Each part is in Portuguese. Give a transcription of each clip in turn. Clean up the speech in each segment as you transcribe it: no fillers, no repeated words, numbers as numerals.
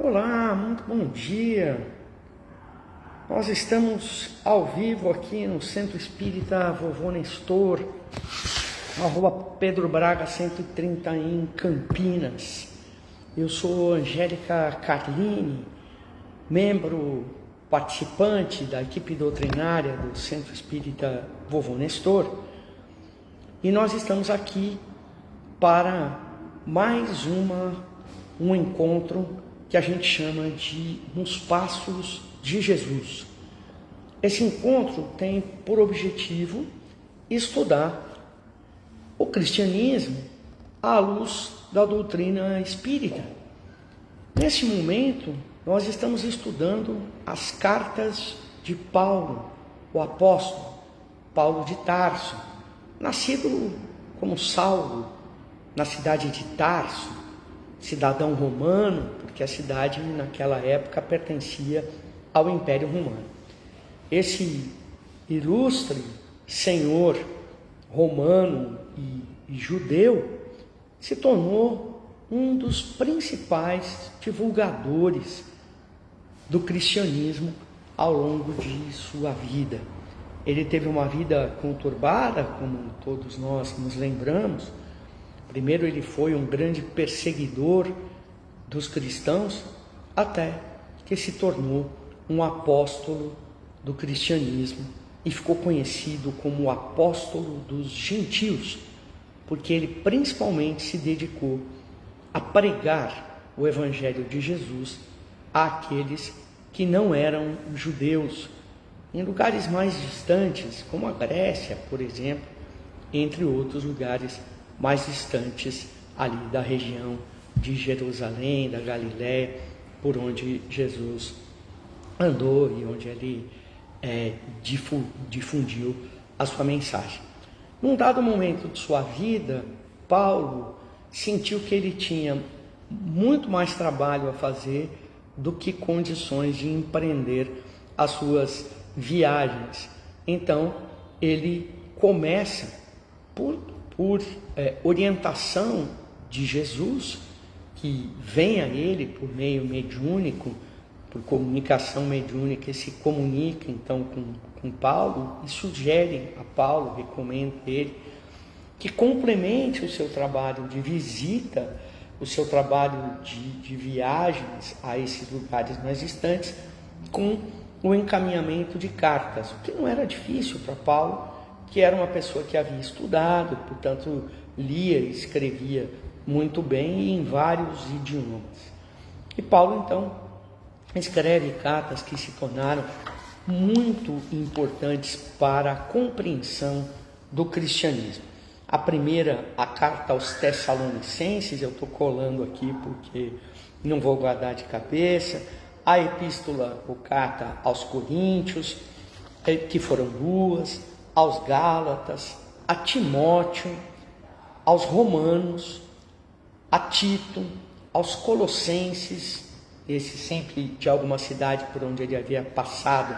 Olá, muito bom dia. Nós estamos ao vivo aqui no Centro Espírita Vovô Nestor, @ Pedro Braga 130 em Campinas. Eu sou Angélica Carlini, membro participante da equipe doutrinária do Centro Espírita Vovô Nestor, e nós estamos aqui para mais um encontro que a gente chama de Nos Passos de Jesus. Esse encontro tem por objetivo estudar o cristianismo à luz da doutrina espírita. Nesse momento, nós estamos estudando as cartas de Paulo, o apóstolo, Paulo de Tarso, nascido como Saulo, na cidade de Tarso, cidadão romano, porque a cidade naquela época pertencia ao Império Romano. Esse ilustre senhor romano e judeu se tornou um dos principais divulgadores do cristianismo ao longo de sua vida. Ele teve uma vida conturbada, como todos nós nos lembramos. Primeiro ele foi um grande perseguidor dos cristãos, até que se tornou um apóstolo do cristianismo e ficou conhecido como o apóstolo dos gentios, porque ele principalmente se dedicou a pregar o evangelho de Jesus àqueles que não eram judeus, em lugares mais distantes, como a Grécia, por exemplo, entre outros lugares mais distantes ali da região de Jerusalém, da Galiléia, por onde Jesus andou e onde ele difundiu a sua mensagem. Num dado momento de sua vida, Paulo sentiu que ele tinha muito mais trabalho a fazer do que condições de empreender as suas viagens. Então, ele começa por orientação de Jesus, que vem a ele por meio mediúnico, por comunicação mediúnica, e se comunica então com Paulo e sugere a Paulo, recomenda ele, que complemente o seu trabalho de visita, o seu trabalho de viagens a esses lugares mais distantes, com o encaminhamento de cartas, o que não era difícil para Paulo, que era uma pessoa que havia estudado, portanto lia e escrevia muito bem e em vários idiomas. E Paulo então escreve cartas que se tornaram muito importantes para a compreensão do cristianismo. A primeira, a carta aos Tessalonicenses, eu estou colando aqui porque não vou guardar de cabeça. A epístola ou carta aos Coríntios, que foram duas, aos Gálatas, a Timóteo, aos Romanos, a Tito, aos Colossenses, esse sempre de alguma cidade por onde ele havia passado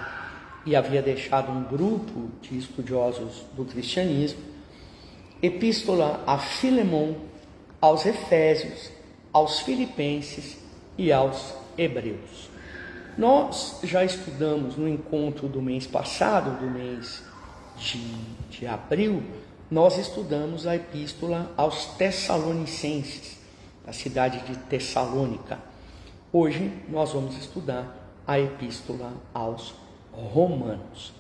e havia deixado um grupo de estudiosos do cristianismo, epístola a Filemon, aos Efésios, aos Filipenses e aos Hebreus. Nós já estudamos no encontro do mês passado, do mês de abril, nós estudamos a epístola aos Tessalonicenses, da cidade de Tessalônica. Hoje nós vamos estudar a epístola aos Romanos.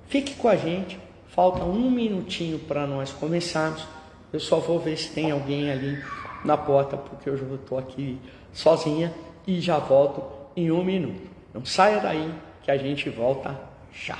Fique com a gente, falta um minutinho para nós começarmos. Eu só vou ver se tem alguém ali na porta, porque eu já estou aqui sozinha e já volto em um minuto. Não saia daí que a gente volta já.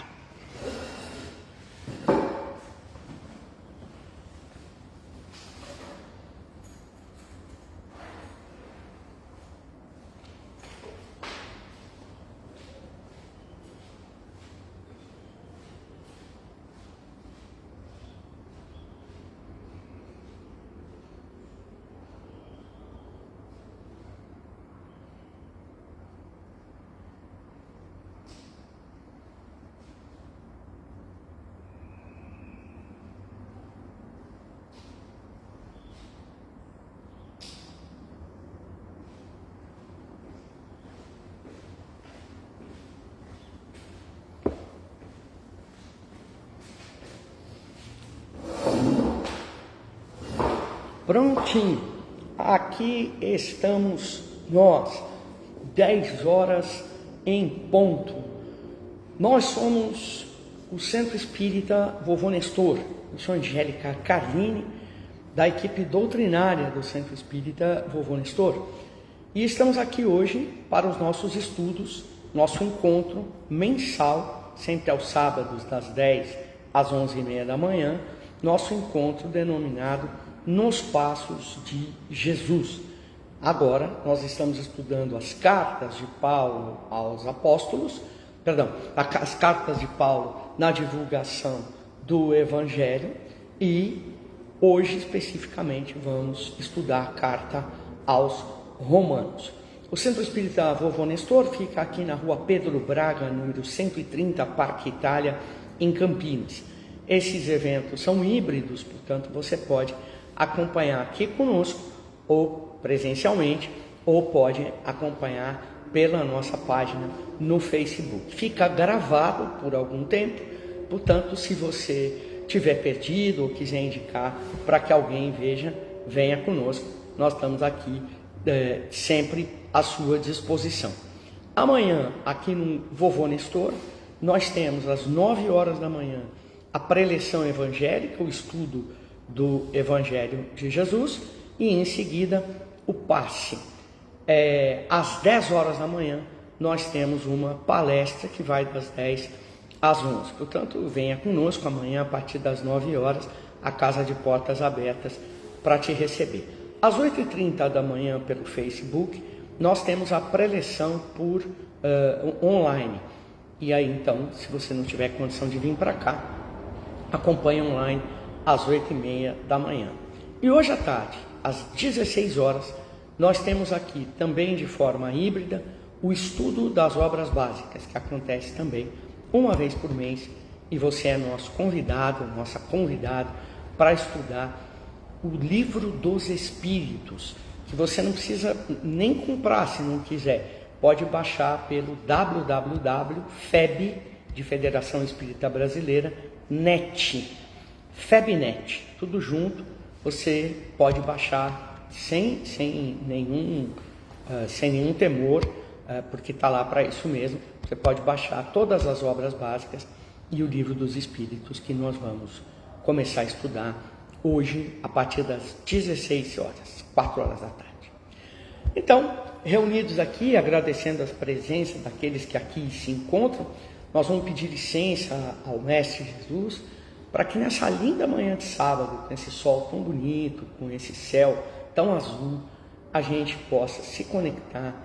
Prontinho, aqui estamos nós, 10 horas em ponto. Nós somos o Centro Espírita Vovô Nestor. Eu sou Angélica Carlini, da equipe doutrinária do Centro Espírita Vovô Nestor. E estamos aqui hoje para os nossos estudos, nosso encontro mensal, sempre aos sábados, das 10 às 11h30 da manhã, nosso encontro denominado Nos Passos de Jesus. Agora nós estamos estudando as cartas de Paulo aos apóstolos, as cartas de Paulo na divulgação do Evangelho, e hoje especificamente vamos estudar a carta aos Romanos. O Centro Espírita Vovô Nestor fica aqui na rua Pedro Braga, número 130, Parque Itália, em Campinas. Esses eventos são híbridos, portanto você pode acompanhar aqui conosco, ou presencialmente, ou pode acompanhar pela nossa página no Facebook. Fica gravado por algum tempo, portanto, se você tiver perdido ou quiser indicar para que alguém veja, venha conosco. Nós estamos aqui sempre à sua disposição. Amanhã, aqui no Vovô Nestor, nós temos às 9 horas da manhã a preleção evangélica, o estudo do Evangelho de Jesus, e em seguida o passe. Às 10 horas da manhã nós temos uma palestra que vai das 10 às 11. Portanto, venha conosco amanhã a partir das 9 horas, a casa de portas abertas para te receber. Às 8h30 da manhã pelo Facebook nós temos a preleção por online. E aí então, se você não tiver condição de vir para cá, acompanhe online às 8h30 da manhã. E hoje à tarde, às 16 horas, nós temos aqui também de forma híbrida o estudo das obras básicas, que acontece também uma vez por mês, e você é nosso convidado, nossa convidada, para estudar o Livro dos Espíritos, que você não precisa nem comprar se não quiser, pode baixar pelo www.feb, de Federação Espírita Brasileira, net, FebNet, tudo junto, você pode baixar sem nenhum temor, porque está lá para isso mesmo. Você pode baixar todas as obras básicas e o Livro dos Espíritos, que nós vamos começar a estudar hoje a partir das 16 horas, 4 horas da tarde. Então, reunidos aqui, agradecendo a presença daqueles que aqui se encontram, nós vamos pedir licença ao Mestre Jesus para que nessa linda manhã de sábado, com esse sol tão bonito, com esse céu tão azul, a gente possa se conectar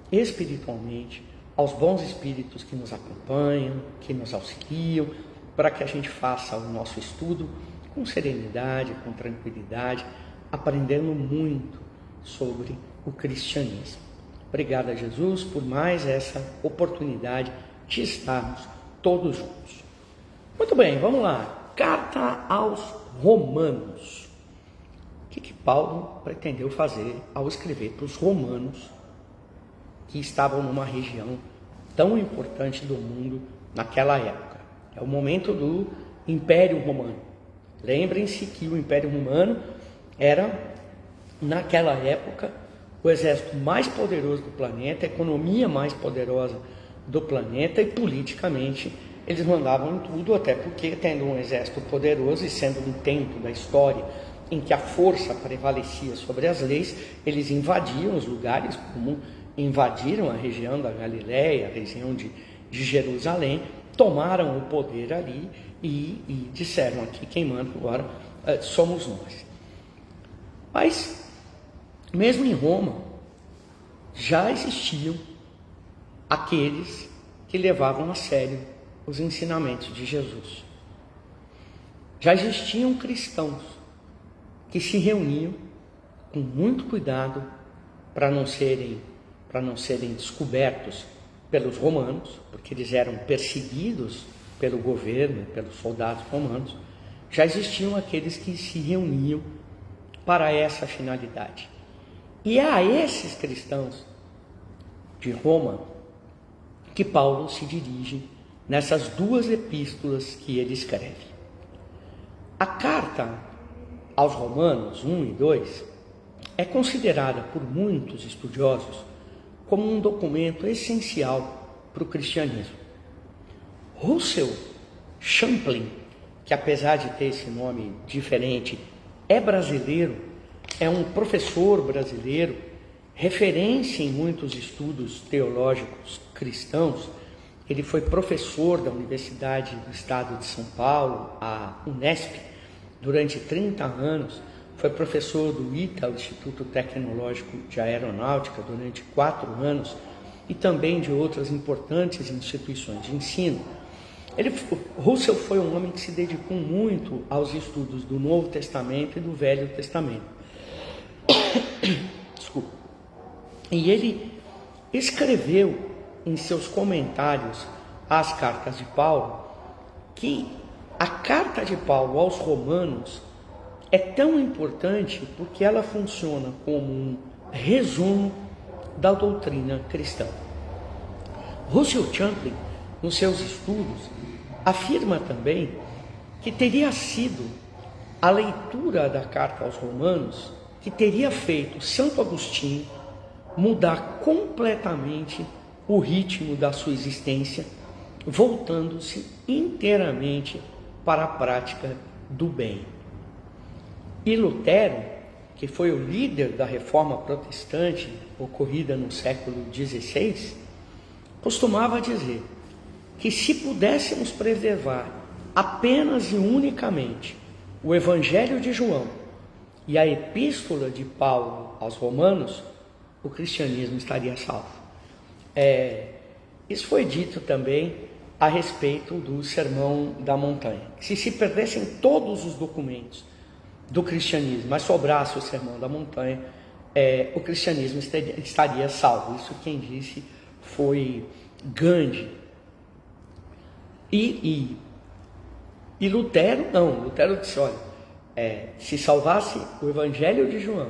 espiritualmente aos bons espíritos que nos acompanham, que nos auxiliam, para que a gente faça o nosso estudo com serenidade, com tranquilidade, aprendendo muito sobre o cristianismo. Obrigado a Jesus por mais essa oportunidade de estarmos todos juntos. Muito bem, vamos lá. Carta aos Romanos. O que Paulo pretendeu fazer ao escrever para os romanos, que estavam numa região tão importante do mundo naquela época? É o momento do Império Romano. Lembrem-se que o Império Romano era, naquela época, o exército mais poderoso do planeta, a economia mais poderosa do planeta, e politicamente eles mandavam em tudo, até porque, tendo um exército poderoso e sendo um tempo da história em que a força prevalecia sobre as leis, eles invadiam os lugares, como invadiram a região da Galiléia, a região de Jerusalém, tomaram o poder ali e disseram: aqui quem manda agora somos nós. Mas, mesmo em Roma, já existiam aqueles que levavam a sério os ensinamentos de Jesus. Já existiam cristãos que se reuniam com muito cuidado para não serem descobertos pelos romanos, porque eles eram perseguidos pelo governo, pelos soldados romanos. Já existiam aqueles que se reuniam para essa finalidade. E é a esses cristãos de Roma que Paulo se dirige nessas duas epístolas que ele escreve. A carta aos Romanos 1 e 2 é considerada por muitos estudiosos como um documento essencial para o cristianismo. Russell Champlin, que apesar de ter esse nome diferente, é brasileiro, é um professor brasileiro, referência em muitos estudos teológicos cristãos. Ele foi professor da Universidade do Estado de São Paulo, a Unesp, durante 30 anos. Foi professor do ITA, o Instituto Tecnológico de Aeronáutica, durante 4 anos, e também de outras importantes instituições de ensino. Russell foi um homem que se dedicou muito aos estudos do Novo Testamento e do Velho Testamento. Desculpa. E ele escreveu em seus comentários às cartas de Paulo que a carta de Paulo aos Romanos é tão importante porque ela funciona como um resumo da doutrina cristã. Russell Champlin, nos seus estudos, afirma também que teria sido a leitura da carta aos Romanos que teria feito Santo Agostinho mudar completamente o ritmo da sua existência, voltando-se inteiramente para a prática do bem. E Lutero, que foi o líder da reforma protestante ocorrida no século XVI, costumava dizer que se pudéssemos preservar apenas e unicamente o Evangelho de João e a Epístola de Paulo aos Romanos, o cristianismo estaria salvo. Isso foi dito também a respeito do Sermão da Montanha. Se perdessem todos os documentos do cristianismo, mas sobrasse o Sermão da Montanha, o cristianismo estaria salvo. Isso quem disse foi Gandhi. E Lutero não. Lutero disse, olha, se salvasse o Evangelho de João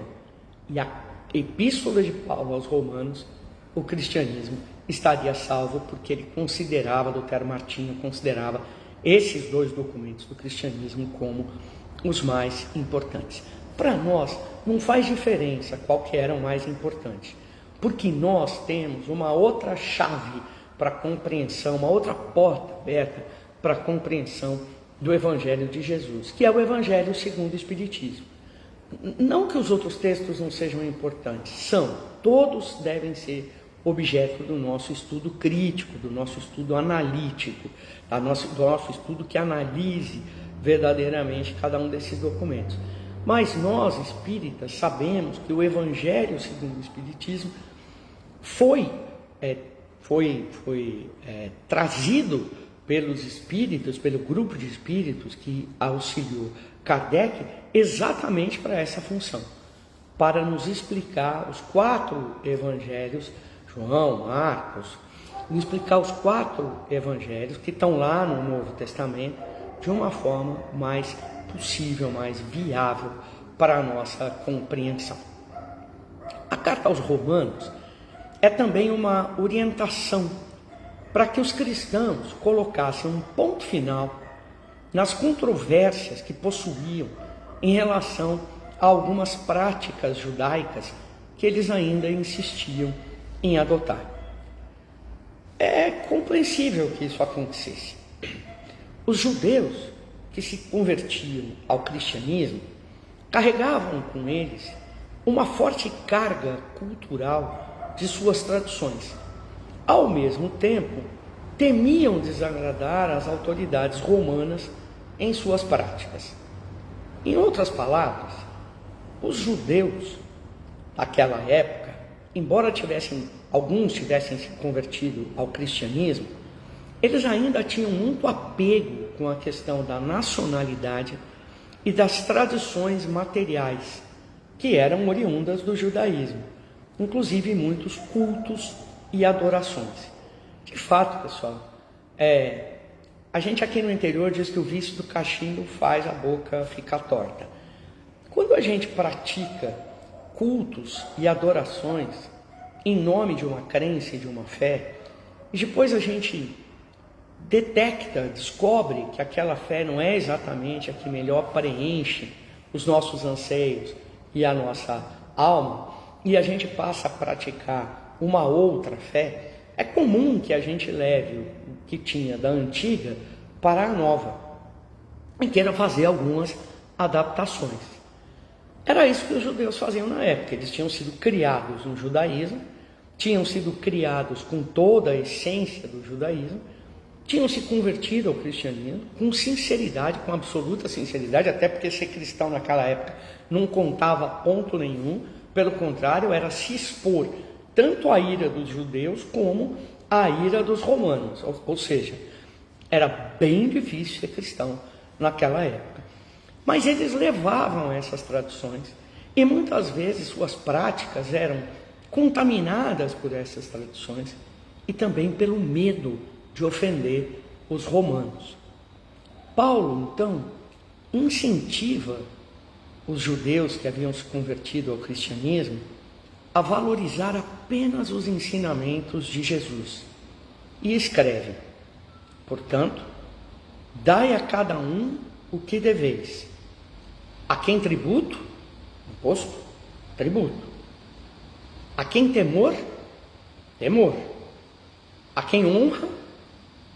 e a Epístola de Paulo aos Romanos, o cristianismo estaria salvo, porque ele considerava, Lutero Martinho considerava esses 2 documentos do cristianismo como os mais importantes. Para nós não faz diferença qual que era o mais importante, porque nós temos uma outra chave para a compreensão, uma outra porta aberta para a compreensão do Evangelho de Jesus, que é o Evangelho segundo o Espiritismo. Não que os outros textos não sejam importantes, todos devem ser objeto do nosso estudo crítico, do nosso estudo analítico, do nosso estudo que analise verdadeiramente cada um desses documentos. Mas nós, espíritas, sabemos que o Evangelho segundo o Espiritismo foi trazido pelos espíritos, pelo grupo de espíritos que auxiliou Kardec, exatamente para essa função, para nos explicar os 4 evangelhos, João, Marcos, nos explicar os 4 evangelhos que estão lá no Novo Testamento de uma forma mais possível, mais viável para a nossa compreensão. A carta aos Romanos é também uma orientação para que os cristãos colocassem um ponto final nas controvérsias que possuíam em relação a algumas práticas judaicas que eles ainda insistiam em adotar. É compreensível que isso acontecesse. Os judeus que se convertiam ao cristianismo carregavam com eles uma forte carga cultural de suas tradições. Ao mesmo tempo, temiam desagradar as autoridades romanas em suas práticas. Em outras palavras, os judeus daquela época, embora alguns tivessem se convertido ao cristianismo, eles ainda tinham muito apego com a questão da nacionalidade e das tradições materiais que eram oriundas do judaísmo, inclusive muitos cultos e adorações. De fato, pessoal, a gente aqui no interior diz que o vício do cachimbo faz a boca ficar torta. Quando a gente pratica cultos e adorações em nome de uma crença e de uma fé, e depois a gente descobre que aquela fé não é exatamente a que melhor preenche os nossos anseios e a nossa alma, e a gente passa a praticar uma outra fé, é comum que a gente leve o que tinha da antiga para a nova e queira fazer algumas adaptações. Era isso que os judeus faziam na época. Eles tinham sido criados no judaísmo, tinham sido criados com toda a essência do judaísmo, tinham se convertido ao cristianismo com sinceridade, com absoluta sinceridade, até porque ser cristão naquela época não contava ponto nenhum, pelo contrário, era se expor tanto à ira dos judeus como à ira dos romanos, ou seja, era bem difícil ser cristão naquela época. Mas eles levavam essas tradições e muitas vezes suas práticas eram contaminadas por essas tradições e também pelo medo de ofender os romanos. Paulo, então, incentiva os judeus que haviam se convertido ao cristianismo a valorizar apenas os ensinamentos de Jesus e escreve: portanto, dai a cada um o que deveis. A quem tributo? Imposto? Tributo. A quem temor? Temor. A quem honra?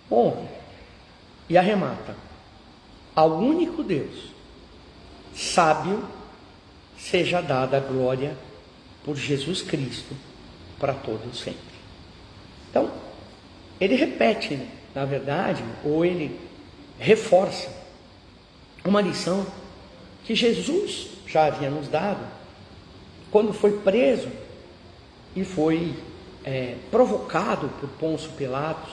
Honra. E arremata: ao único Deus, sábio, seja dada a glória por Jesus Cristo para todos sempre. Então, ele repete, na verdade, ou ele reforça uma lição que Jesus já havia nos dado quando foi preso e foi provocado por Pôncio Pilatos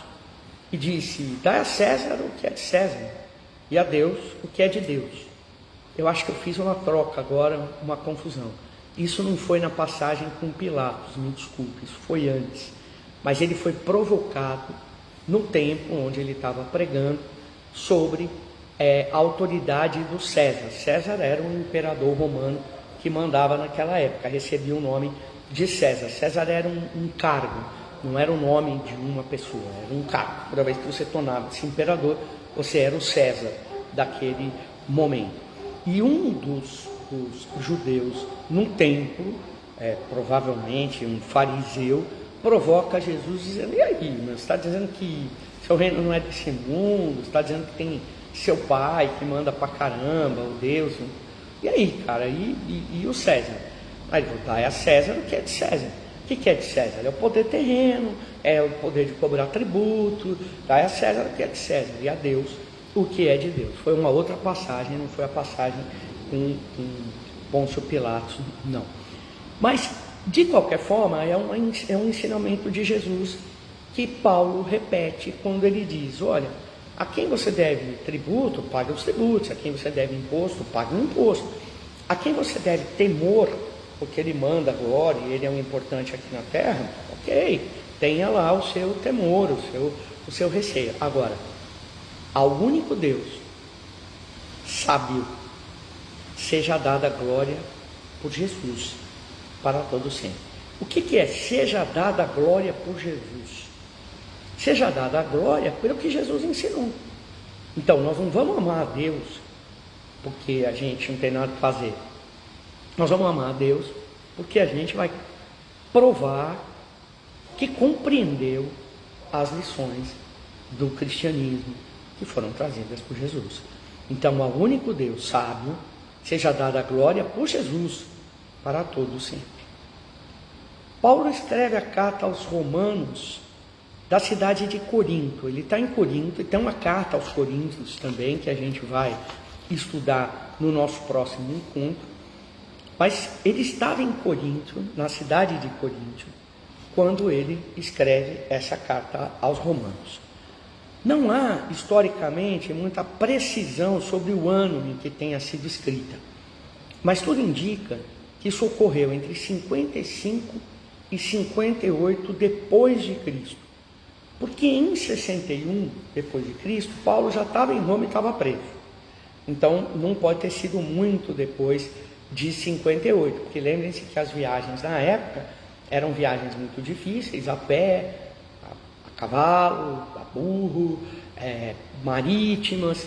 e disse: dai a César o que é de César e a Deus o que é de Deus. Eu acho que eu fiz uma troca agora, uma confusão. Isso não foi na passagem com Pilatos, me desculpe, isso foi antes. Mas ele foi provocado no tempo onde ele estava pregando sobre a autoridade do César. César era um imperador romano que mandava naquela época, recebia o nome de César. César era um cargo, não era o nome de uma pessoa, era um cargo. Toda vez que você tornava-se imperador, você era o César daquele momento. E um dos judeus no templo, provavelmente um fariseu, provoca Jesus dizendo: e aí, você está dizendo que seu reino não é desse mundo, você está dizendo que tem seu pai que manda pra caramba, o Deus, e aí, cara, e o César? Aí ele falou: dai a César o que é de César. O que é de César? É o poder terreno, é o poder de cobrar tributo. Dai a César o que é de César e a Deus o que é de Deus. Foi uma outra passagem, não foi a passagem com Pôncio Pilatos, não. Mas, de qualquer forma, é um ensinamento de Jesus que Paulo repete quando ele diz: olha, a quem você deve tributo, pague os tributos. A quem você deve imposto, pague o imposto. A quem você deve temor, porque ele manda glória e ele é um importante aqui na terra, ok, tenha lá o seu temor, o seu receio. Agora, ao único Deus, sábio, seja dada a glória por Jesus para todo sempre. O que é seja dada a glória por Jesus? Seja dada a glória pelo que Jesus ensinou. Então, nós não vamos amar a Deus porque a gente não tem nada para fazer. Nós vamos amar a Deus porque a gente vai provar que compreendeu as lições do cristianismo que foram trazidas por Jesus. Então, ao único Deus sábio, seja dada a glória por Jesus para todos sempre. Paulo escreve a carta aos romanos da cidade de Corinto. Ele está em Corinto e tem uma carta aos coríntios também, que a gente vai estudar no nosso próximo encontro. Mas ele estava em Corinto, na cidade de Corinto, quando ele escreve essa carta aos romanos. Não há, historicamente, muita precisão sobre o ano em que tenha sido escrita, mas tudo indica que isso ocorreu entre 55 e 58 depois de Cristo, porque em 61 depois de Cristo, Paulo já estava em Roma e estava preso. Então, não pode ter sido muito depois de 58, porque lembrem-se que as viagens na época eram viagens muito difíceis, a pé, a cavalo, a burro, marítimas,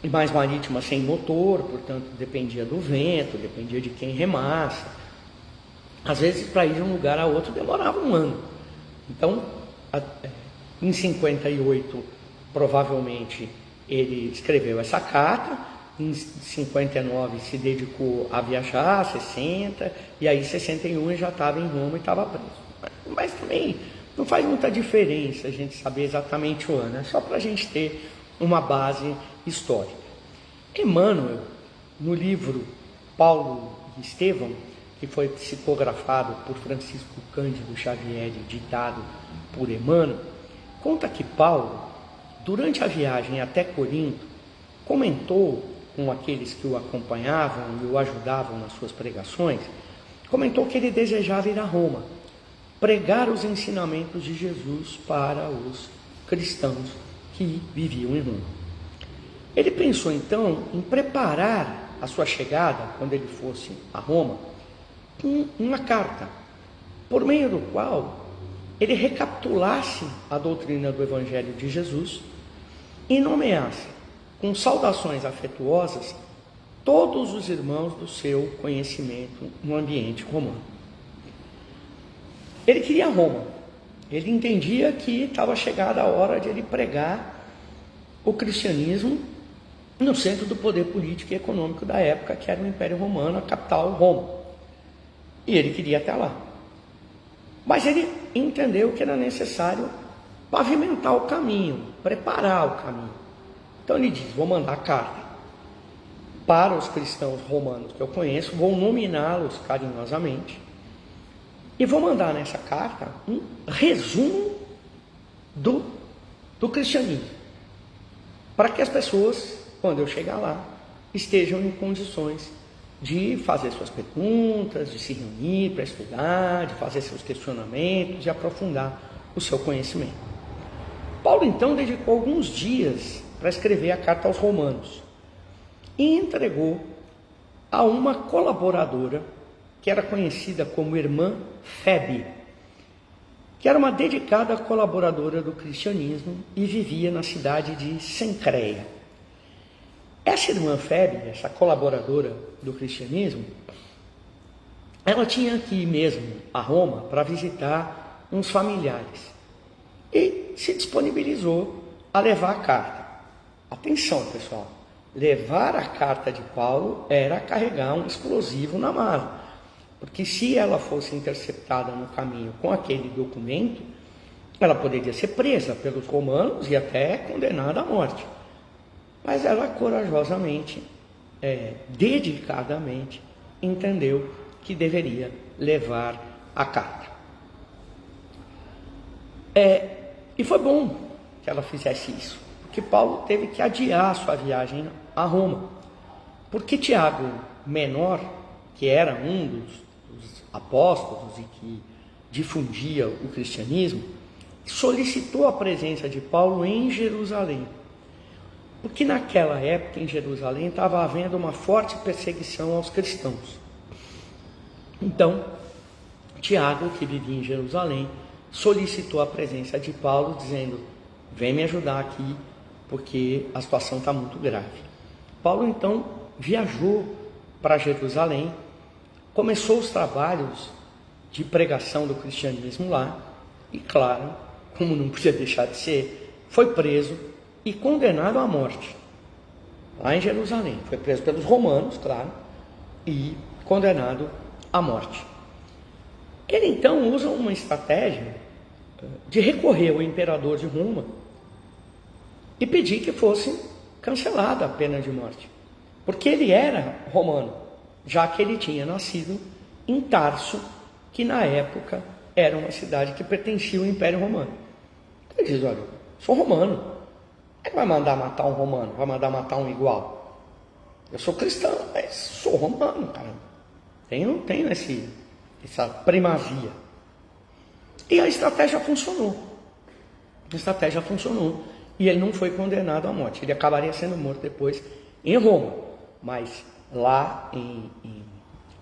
e mais marítima sem motor, portanto dependia do vento, dependia de quem remasse. Às vezes para ir de um lugar a outro demorava um ano. Então, em 58, provavelmente ele escreveu essa carta, em 59 se dedicou a viajar, 60, e aí em 61 ele já estava em Roma e estava preso. Mas também não faz muita diferença a gente saber exatamente o ano, é só para a gente ter uma base histórica. Emmanuel, no livro Paulo e Estevão, que foi psicografado por Francisco Cândido Xavier e ditado por Emmanuel, conta que Paulo, durante a viagem até Corinto, comentou com aqueles que o acompanhavam e o ajudavam nas suas pregações, comentou que ele desejava ir a Roma, pregar os ensinamentos de Jesus para os cristãos que viviam em Roma. Ele pensou então em preparar a sua chegada, quando ele fosse a Roma, com uma carta, por meio do qual ele recapitulasse a doutrina do Evangelho de Jesus e nomeasse, com saudações afetuosas, todos os irmãos do seu conhecimento no ambiente romano. Ele queria Roma, ele entendia que estava chegada a hora de ele pregar o cristianismo no centro do poder político e econômico da época, que era o Império Romano, a capital Roma. E ele queria até lá. Mas ele entendeu que era necessário pavimentar o caminho, preparar o caminho. Então ele diz, vou mandar carta para os cristãos romanos que eu conheço, vou nominá-los carinhosamente e vou mandar nessa carta um resumo do cristianismo, para que as pessoas, quando eu chegar lá, estejam em condições de fazer suas perguntas, de se reunir para estudar, de fazer seus questionamentos, de aprofundar o seu conhecimento. Paulo então dedicou alguns dias para escrever a carta aos romanos e entregou a uma colaboradora que era conhecida como Irmã Febe, que era uma dedicada colaboradora do cristianismo e vivia na cidade de Cencreia. Essa irmã Febe, essa colaboradora do cristianismo, ela tinha que ir mesmo a Roma para visitar uns familiares e se disponibilizou a levar a carta. Atenção, pessoal, levar a carta de Paulo era carregar um explosivo na mala, porque se ela fosse interceptada no caminho com aquele documento, ela poderia ser presa pelos romanos e até condenada à morte. Mas ela corajosamente, dedicadamente, entendeu que deveria levar a carta. E foi bom que ela fizesse isso, porque Paulo teve que adiar sua viagem a Roma, porque Tiago Menor, que era um dos apóstolos e que difundia o cristianismo, solicitou a presença de Paulo em Jerusalém, porque naquela época em Jerusalém estava havendo uma forte perseguição aos cristãos. Então, Tiago, que vivia em Jerusalém, solicitou a presença de Paulo, dizendo, vem me ajudar aqui, porque a situação está muito grave. Paulo então viajou para Jerusalém, começou os trabalhos de pregação do cristianismo lá, e claro, como não podia deixar de ser, foi preso e condenado à morte, lá em Jerusalém. Foi preso pelos romanos, claro, e condenado à morte. Ele então usa uma estratégia de recorrer ao imperador de Roma e pedir que fosse cancelada a pena de morte, porque ele era romano, já que ele tinha nascido em Tarso, que na época era uma cidade que pertencia ao Império Romano. Ele diz, olha, sou romano, ele vai mandar matar um romano, vai mandar matar um igual? Eu sou cristão, mas sou romano, cara. Tenho essa primazia. E a estratégia funcionou. E ele não foi condenado à morte. Ele acabaria sendo morto depois em Roma. Mas lá em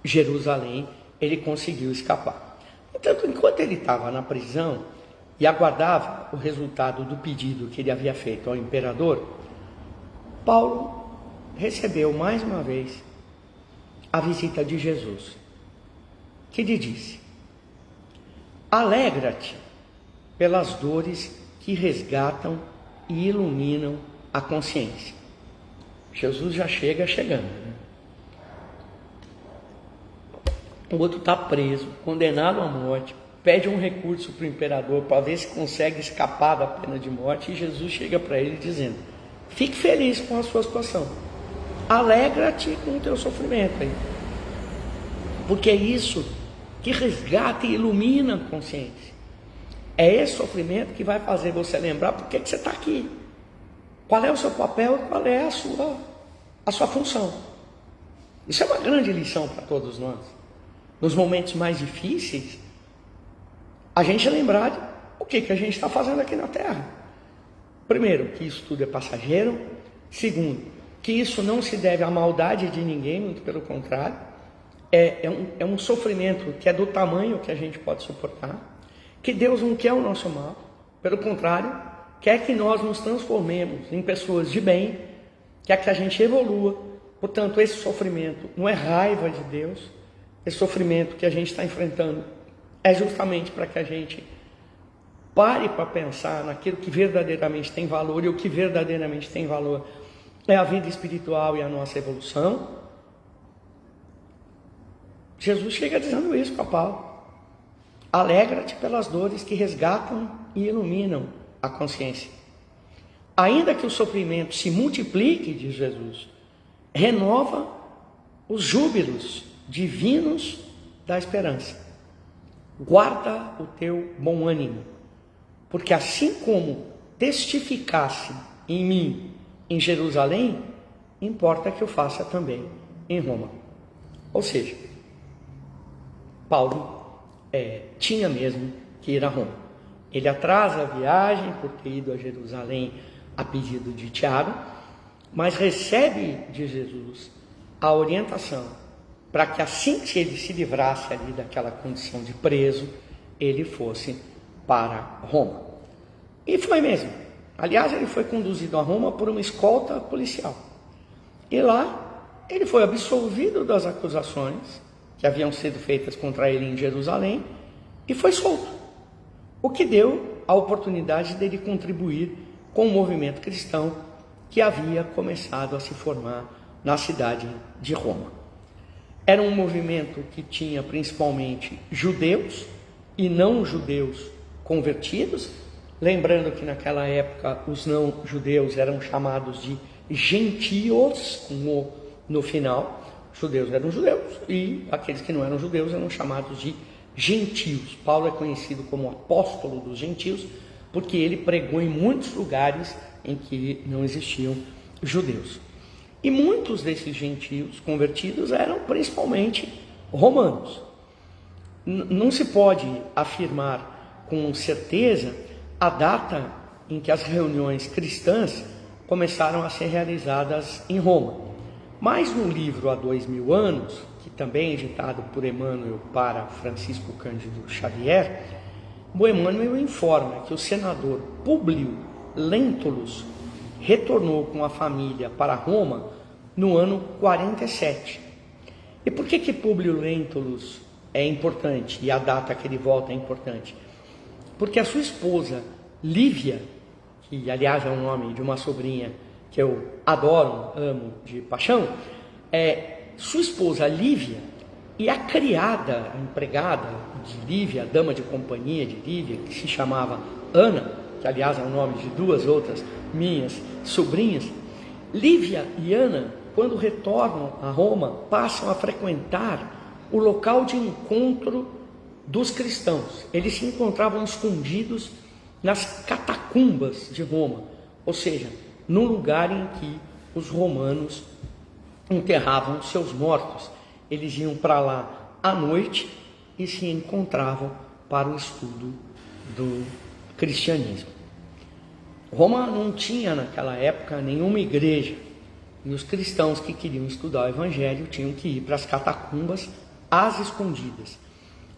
Jerusalém ele conseguiu escapar. Então, enquanto ele estava na prisão e aguardava o resultado do pedido que ele havia feito ao imperador, Paulo recebeu mais uma vez a visita de Jesus, que lhe disse: alegra-te pelas dores que resgatam e iluminam a consciência. Jesus já chegando, né? O outro está preso, condenado à morte, pede um recurso para o imperador para ver se consegue escapar da pena de morte, e Jesus chega para ele dizendo: fique feliz com a sua situação, alegra-te com o teu sofrimento aí, porque é isso que resgata e ilumina a consciência. É esse sofrimento que vai fazer você lembrar por que você está aqui, qual é o seu papel e qual é a sua função. Isso é uma grande lição para todos nós. Nos momentos mais difíceis, a gente lembrar de o que a gente está fazendo aqui na Terra. Primeiro, que isso tudo é passageiro. Segundo, que isso não se deve à maldade de ninguém, muito pelo contrário. É um sofrimento que é do tamanho que a gente pode suportar. Que Deus não quer o nosso mal, pelo contrário, quer que nós nos transformemos em pessoas de bem, quer que a gente evolua. Portanto, esse sofrimento não é raiva de Deus. Esse sofrimento que a gente está enfrentando é justamente para que a gente pare para pensar naquilo que verdadeiramente tem valor, e o que verdadeiramente tem valor é a vida espiritual e a nossa evolução. Jesus chega dizendo isso para Paulo: alegra-te pelas dores que resgatam e iluminam a consciência. Ainda que o sofrimento se multiplique, diz Jesus, renova os júbilos divinos da esperança. Guarda o teu bom ânimo, porque assim como testificasse em mim em Jerusalém, importa que eu faça também em Roma. Ou seja, Paulo tinha mesmo que ir a Roma. Ele atrasa a viagem por ter ido a Jerusalém a pedido de Tiago, mas recebe de Jesus a orientação para que assim que ele se livrasse ali daquela condição de preso, ele fosse para Roma. E foi mesmo. Aliás, ele foi conduzido a Roma por uma escolta policial. E lá ele foi absolvido das acusações que haviam sido feitas contra ele em Jerusalém e foi solto, o que deu a oportunidade dele contribuir com o movimento cristão que havia começado a se formar na cidade de Roma. Era um movimento que tinha principalmente judeus e não judeus convertidos, lembrando que naquela época os não judeus eram chamados de gentios, com o no final. Judeus eram judeus e aqueles que não eram judeus eram chamados de gentios. Paulo é conhecido como apóstolo dos gentios porque ele pregou em muitos lugares em que não existiam judeus. E muitos desses gentios convertidos eram principalmente romanos. Não se pode afirmar com certeza a data em que as reuniões cristãs começaram a ser realizadas em Roma. Mas no livro Há 2000 anos, que também é editado por Emmanuel para Francisco Cândido Xavier, o Emmanuel informa que o senador Públio Lentulus retornou com a família para Roma no ano 47. E por que Públio Lentulus é importante e a data que ele volta é importante? Porque a sua esposa Lívia, que aliás é o nome de uma sobrinha que eu adoro, amo de paixão, sua esposa Lívia e a criada, a empregada de Lívia, a dama de companhia de Lívia, que se chamava Ana, que aliás é o nome de duas outras minhas sobrinhas, Lívia e Ana, quando retornam a Roma, passam a frequentar o local de encontro dos cristãos. Eles se encontravam escondidos nas catacumbas de Roma, ou seja, no lugar em que os romanos enterravam seus mortos. Eles iam para lá à noite e se encontravam para o estudo do cristianismo. Roma não tinha naquela época nenhuma igreja, e os cristãos que queriam estudar o evangelho tinham que ir para as catacumbas às escondidas,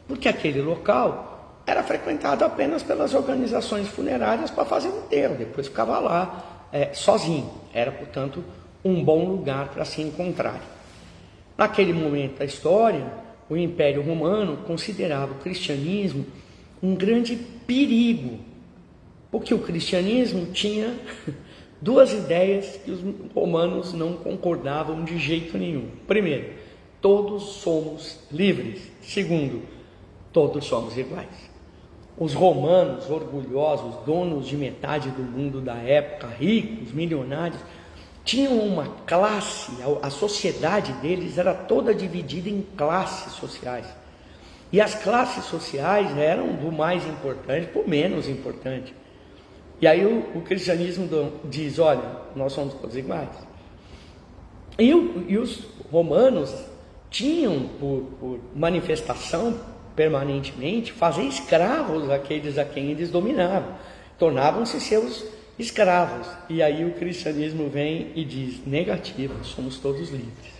porque aquele local era frequentado apenas pelas organizações funerárias para fazer um enterro, depois ficava lá sozinho. Era, portanto, um bom lugar para se encontrarem. Naquele momento da história, o Império Romano considerava o cristianismo um grande perigo, porque o cristianismo tinha duas ideias que os romanos não concordavam de jeito nenhum. Primeiro, todos somos livres. Segundo, todos somos iguais. Os romanos, orgulhosos, donos de metade do mundo da época, ricos, milionários, tinham uma classe, a sociedade deles era toda dividida em classes sociais. E as classes sociais eram do mais importante para o menos importante. E aí o cristianismo diz, olha, nós somos todos iguais. E os romanos tinham, por manifestação permanentemente, fazer escravos aqueles a quem eles dominavam. Tornavam-se seus escravos. E aí o cristianismo vem e diz, negativo, somos todos livres.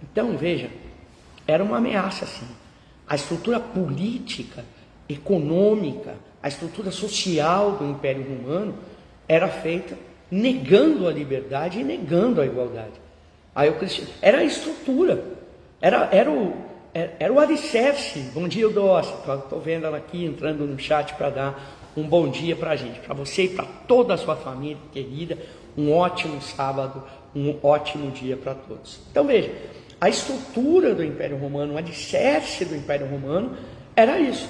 Então, veja, era uma ameaça assim. A estrutura política, econômica, a estrutura social do Império Romano era feita negando a liberdade e negando a igualdade. Aí o cristianismo, era a estrutura, era o alicerce. Bom dia, Eudócia. Estou vendo ela aqui entrando no chat para dar um bom dia para a gente, para você e para toda a sua família querida. Um ótimo sábado, um ótimo dia para todos. Então veja, a estrutura do Império Romano, o alicerce do Império Romano era isso.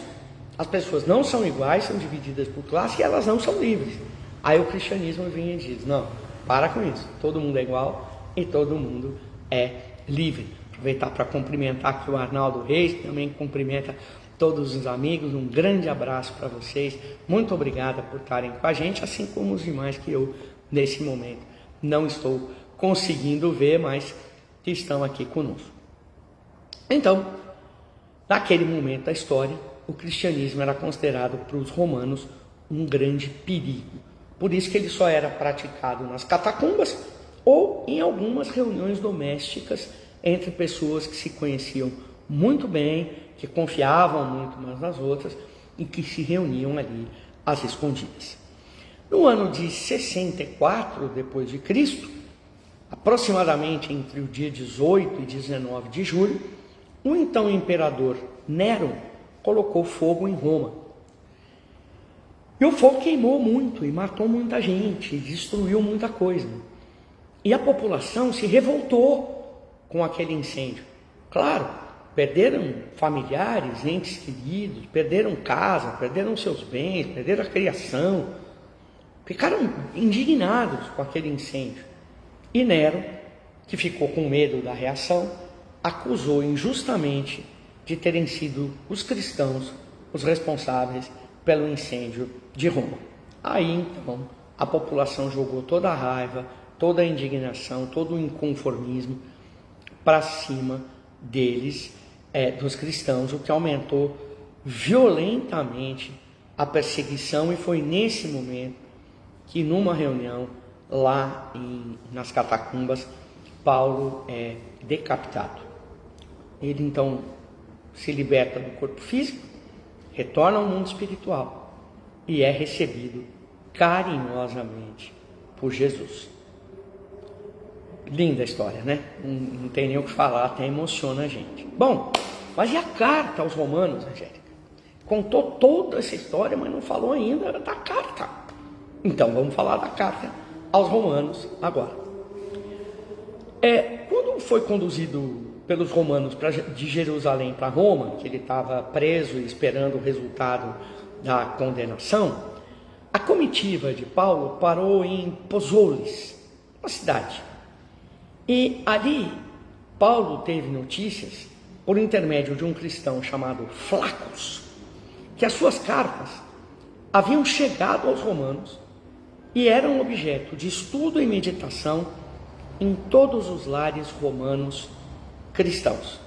As pessoas não são iguais, são divididas por classe e elas não são livres. Aí o cristianismo vem e diz, não, para com isso, todo mundo é igual e todo mundo é livre. Aproveitar para cumprimentar aqui o Arnaldo Reis, que também cumprimenta todos os amigos, um grande abraço para vocês, muito obrigada por estarem com a gente, assim como os demais que eu, nesse momento, não estou conseguindo ver, mas que estão aqui conosco. Então, naquele momento da história, o cristianismo era considerado para os romanos um grande perigo. Por isso que ele só era praticado nas catacumbas ou em algumas reuniões domésticas entre pessoas que se conheciam muito bem, que confiavam muito umas nas outras e que se reuniam ali às escondidas. No ano de 64 depois de Cristo, aproximadamente entre o dia 18 e 19 de julho, o então imperador Nero colocou fogo em Roma. E o fogo queimou muito e matou muita gente, destruiu muita coisa. E a população se revoltou com aquele incêndio. Claro, perderam familiares, entes queridos, perderam casa, perderam seus bens, perderam a criação. Ficaram indignados com aquele incêndio. E Nero, que ficou com medo da reação, acusou injustamente de terem sido os cristãos os responsáveis pelo incêndio de Roma. Aí então a população jogou toda a raiva, toda a indignação, todo o inconformismo para cima deles, dos cristãos, o que aumentou violentamente a perseguição. E foi nesse momento que, numa reunião lá nas catacumbas, Paulo é decapitado. Ele então se liberta do corpo físico, retorna ao mundo espiritual e é recebido carinhosamente por Jesus. Linda história, né? Não tem nem o que falar, até emociona a gente. Bom, mas e a carta aos Romanos, Angélica? Contou toda essa história, mas não falou ainda da carta. Então vamos falar da carta aos Romanos agora. Quando foi conduzido pelos romanos de Jerusalém para Roma, que ele estava preso e esperando o resultado da condenação, a comitiva de Paulo parou em Pozoles, uma cidade. E ali Paulo teve notícias, por intermédio de um cristão chamado Flacos, que as suas cartas haviam chegado aos romanos e eram objeto de estudo e meditação em todos os lares romanos cristãos.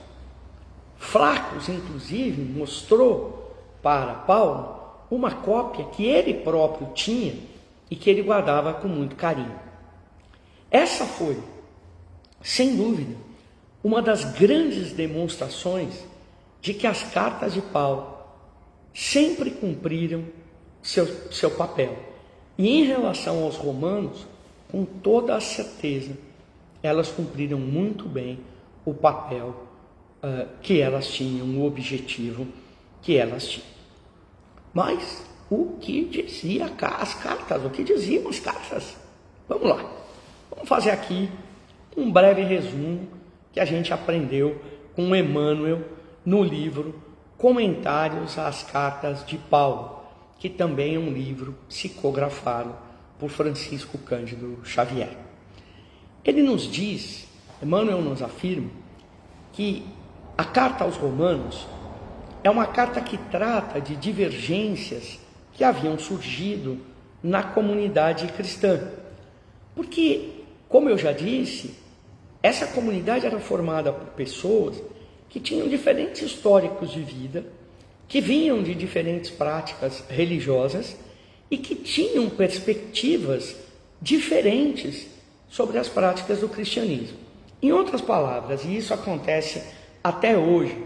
Flacos, inclusive, mostrou para Paulo uma cópia que ele próprio tinha e que ele guardava com muito carinho. Essa foi, sem dúvida, uma das grandes demonstrações de que as cartas de Paulo sempre cumpriram seu papel. E em relação aos romanos, com toda a certeza, elas cumpriram muito bem o papel que elas tinham, o objetivo que elas tinham. Mas o que dizia as cartas? O que diziam as cartas? Vamos lá. Vamos fazer aqui um breve resumo que a gente aprendeu com Emmanuel no livro Comentários às Cartas de Paulo, que também é um livro psicografado por Francisco Cândido Xavier. Ele nos diz, Emmanuel nos afirma, que a carta aos Romanos é uma carta que trata de divergências que haviam surgido na comunidade cristã. Porque, como eu já disse, essa comunidade era formada por pessoas que tinham diferentes históricos de vida, que vinham de diferentes práticas religiosas e que tinham perspectivas diferentes sobre as práticas do cristianismo. Em outras palavras, e isso acontece até hoje,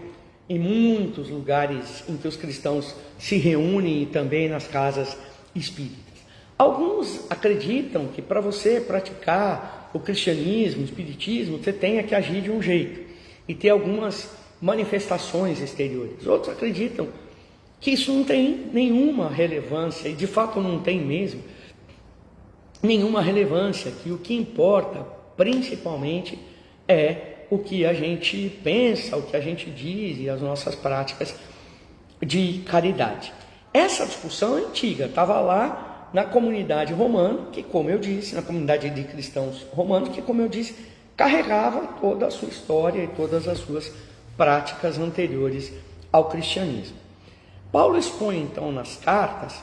em muitos lugares em que os cristãos se reúnem e também nas casas espíritas. Alguns acreditam que para você praticar o cristianismo, o espiritismo, você tenha que agir de um jeito e ter algumas manifestações exteriores. Outros acreditam que isso não tem nenhuma relevância, e de fato não tem mesmo nenhuma relevância, que o que importa principalmente é o que a gente pensa, o que a gente diz e as nossas práticas de caridade. Essa discussão é antiga, estava lá na comunidade romana, que, como eu disse, na comunidade de cristãos romanos, que, como eu disse, carregava toda a sua história e todas as suas práticas anteriores ao cristianismo. Paulo expõe, então, nas cartas,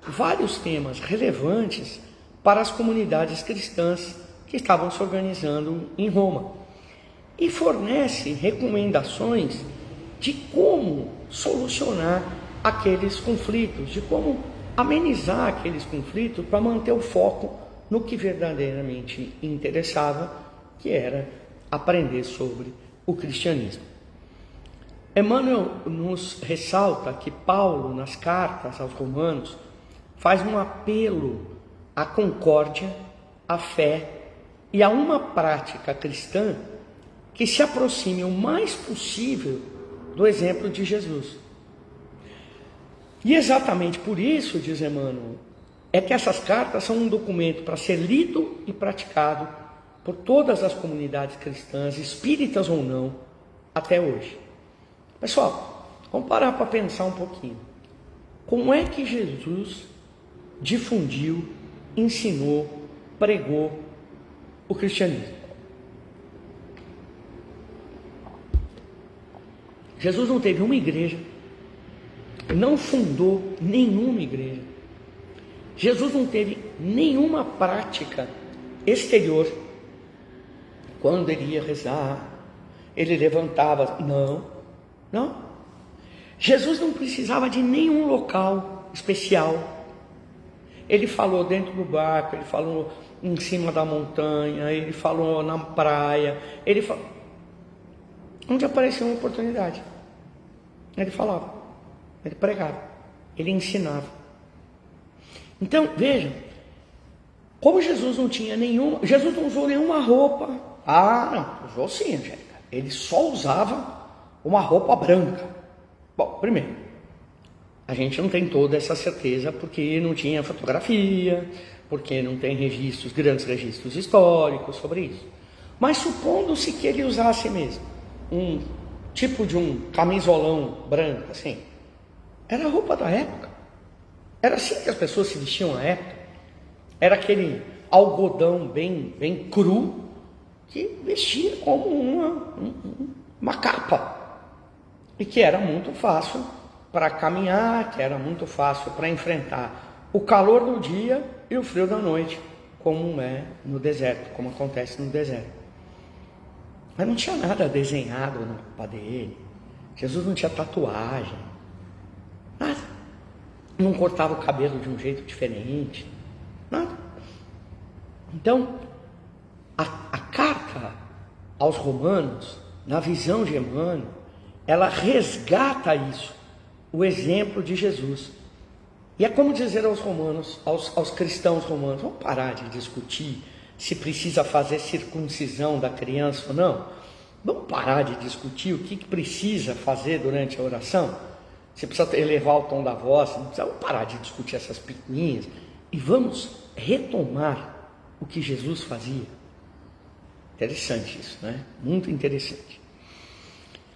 vários temas relevantes para as comunidades cristãs que estavam se organizando em Roma e fornece recomendações de como solucionar aqueles conflitos, de como amenizar aqueles conflitos para manter o foco no que verdadeiramente interessava, que era aprender sobre o cristianismo. Emmanuel nos ressalta que Paulo, nas cartas aos Romanos, faz um apelo à concórdia, à fé e a uma prática cristã que se aproxime o mais possível do exemplo de Jesus. E exatamente por isso, diz Emmanuel, é que essas cartas são um documento para ser lido e praticado por todas as comunidades cristãs, espíritas ou não, até hoje. Pessoal, vamos parar para pensar um pouquinho. Como é que Jesus difundiu, ensinou, pregou o cristianismo? Jesus não teve uma igreja, não fundou nenhuma igreja. Jesus não teve nenhuma prática exterior. Quando ele ia rezar, ele levantava. Não. Jesus não precisava de nenhum local especial. Ele falou dentro do barco, ele falou em cima da montanha, ele falou na praia, ele falou onde apareceu uma oportunidade. Ele falava, ele pregava, ele ensinava. Então, vejam, como Jesus não tinha nenhuma, Jesus não usou nenhuma roupa. Não, usou sim, Angélica. Ele só usava uma roupa branca. Bom, primeiro, a gente não tem toda essa certeza porque não tinha fotografia, porque não tem registros, grandes registros históricos sobre isso. Mas supondo-se que ele usasse mesmo um tipo de um camisolão branco, assim, era a roupa da época. Era assim que as pessoas se vestiam na época. Era aquele algodão bem cru que vestia como uma capa e que era muito fácil para caminhar, que era muito fácil para enfrentar o calor do dia e o frio da noite, como é no deserto, como acontece no deserto. Mas não tinha nada desenhado na roupa dele. Jesus não tinha tatuagem, nada. Não cortava o cabelo de um jeito diferente, nada. Então, a carta aos Romanos, na visão de Emmanuel, ela resgata isso, o exemplo de Jesus. E é como dizer aos romanos, aos cristãos romanos, vamos parar de discutir se precisa fazer circuncisão da criança ou não. Vamos parar de discutir o que precisa fazer durante a oração? Se precisa elevar o tom da voz, vamos parar de discutir essas picuinhas e vamos retomar o que Jesus fazia. Interessante isso, né? Muito interessante.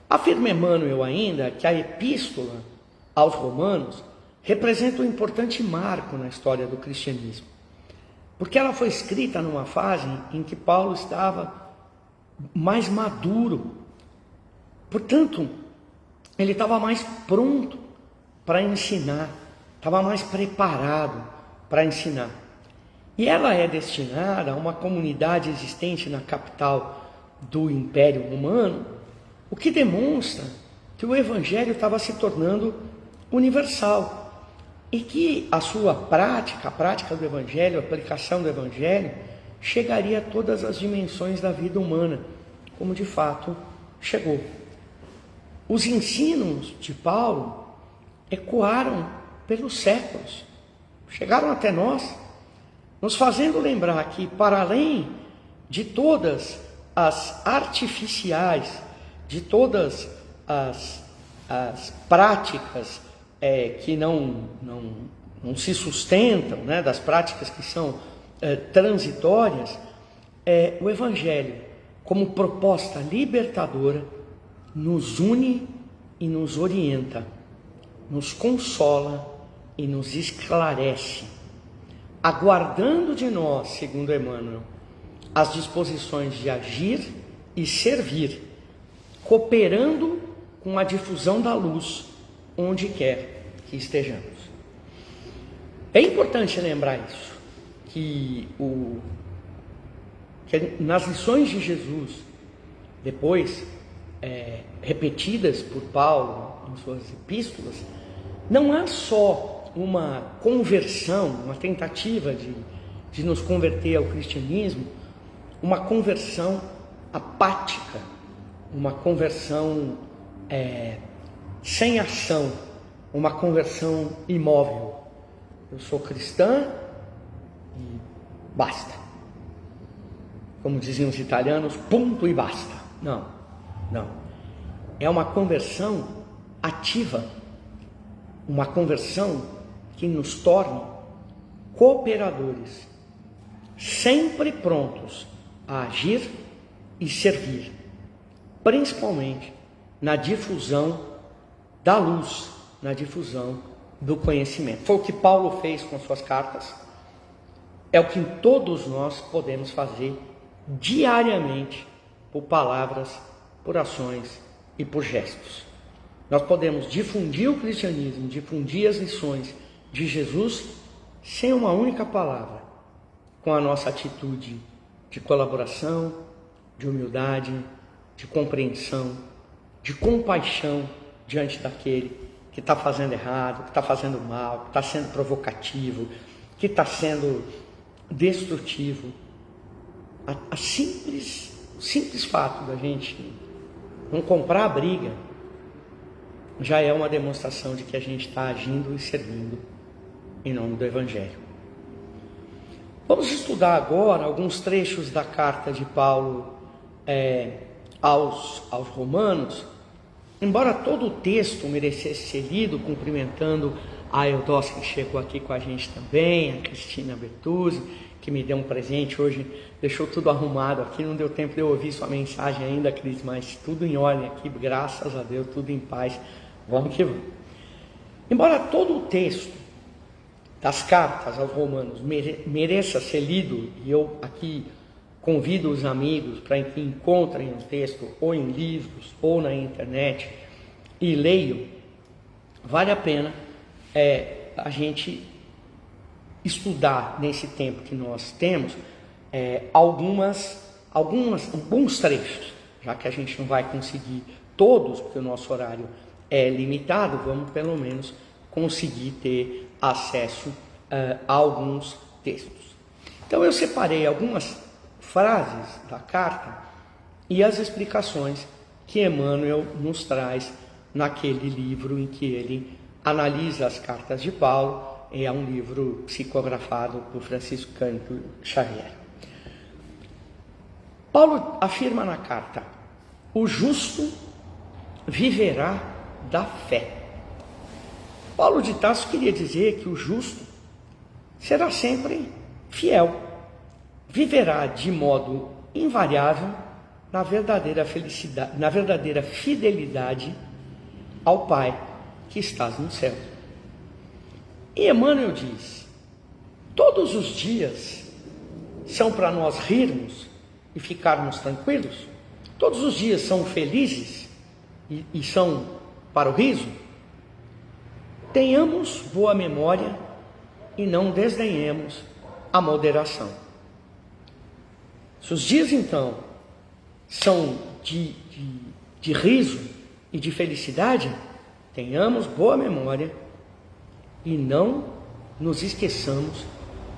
Afirma Emmanuel ainda que a epístola aos Romanos representa um importante marco na história do cristianismo, porque ela foi escrita numa fase em que Paulo estava mais maduro, portanto, ele estava mais pronto para ensinar, estava mais preparado para ensinar. E ela é destinada a uma comunidade existente na capital do Império Romano, o que demonstra que o Evangelho estava se tornando universal e que a sua prática, a prática do Evangelho, a aplicação do Evangelho, chegaria a todas as dimensões da vida humana, como de fato chegou. Os ensinos de Paulo ecoaram pelos séculos, chegaram até nós, nos fazendo lembrar que, para além de todas as artificiais, de todas as práticas que não se sustentam, né, das práticas que são transitórias, o Evangelho, como proposta libertadora, nos une e nos orienta, nos consola e nos esclarece, aguardando de nós, segundo Emmanuel, as disposições de agir e servir, cooperando com a difusão da luz onde quer que estejamos. É importante lembrar isso, que nas lições de Jesus, depois repetidas por Paulo em suas epístolas, não há só uma conversão, uma tentativa de nos converter ao cristianismo, uma conversão apática, uma conversão sem ação, uma conversão imóvel. Eu sou cristã e basta. Como diziam os italianos, ponto e basta. Não. É uma conversão ativa, uma conversão que nos torne cooperadores, sempre prontos a agir e servir, principalmente na difusão da luz, na difusão do conhecimento. Foi o que Paulo fez com suas cartas, é o que todos nós podemos fazer diariamente, por palavras, por ações e por gestos. Nós podemos difundir o cristianismo, difundir as lições de Jesus sem uma única palavra, com a nossa atitude de colaboração, de humildade, de compreensão, de compaixão diante daquele que está fazendo errado, que está fazendo mal, que está sendo provocativo, que está sendo destrutivo. O simples fato da gente não comprar a briga já é uma demonstração de que a gente está agindo e servindo em nome do Evangelho. Vamos estudar agora alguns trechos da carta de Paulo aos Romanos. Embora todo o texto merecesse ser lido, cumprimentando a Eudócia, que chegou aqui com a gente também, a Cristina Bertuzzi, que me deu um presente hoje, deixou tudo arrumado aqui, não deu tempo de eu ouvir sua mensagem ainda, Cris, mas tudo em ordem aqui, graças a Deus, tudo em paz, vamos que vamos. Embora todo o texto das cartas aos Romanos mereça ser lido, e eu aqui convido os amigos para que encontrem o texto ou em livros ou na internet e leiam, vale a pena a gente estudar nesse tempo que nós temos alguns trechos, já que a gente não vai conseguir todos, porque o nosso horário é limitado, vamos pelo menos conseguir ter acesso a alguns textos. Então eu separei algumas frases da carta e as explicações que Emmanuel nos traz naquele livro em que ele analisa as cartas de Paulo. É um livro psicografado por Francisco Cândido Xavier. Paulo afirma na carta: o justo viverá da fé. Paulo de Tarso queria dizer que o justo será sempre fiel, viverá de modo invariável na verdadeira felicidade, na verdadeira fidelidade ao Pai que estás no céu. E Emmanuel diz: todos os dias são para nós rirmos e ficarmos tranquilos? Todos os dias são felizes e são para o riso? Tenhamos boa memória e não desdenhemos a moderação. Se os dias então são de riso e de felicidade, tenhamos boa memória e não nos esqueçamos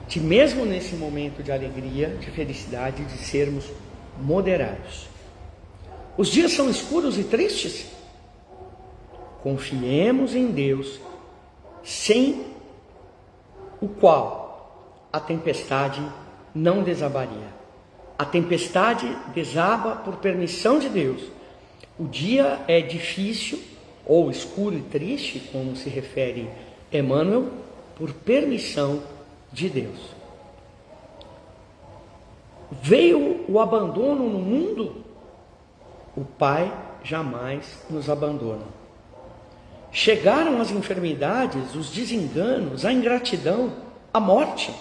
de, mesmo nesse momento de alegria, de felicidade, de sermos moderados. Os dias são escuros e tristes? Confiemos em Deus, sem o qual a tempestade não desabaria. A tempestade desaba por permissão de Deus. O dia é difícil, ou escuro e triste, como se refere Emmanuel, por permissão de Deus. Veio o abandono no mundo? O Pai jamais nos abandona. Chegaram as enfermidades, os desenganos, a ingratidão, a morte.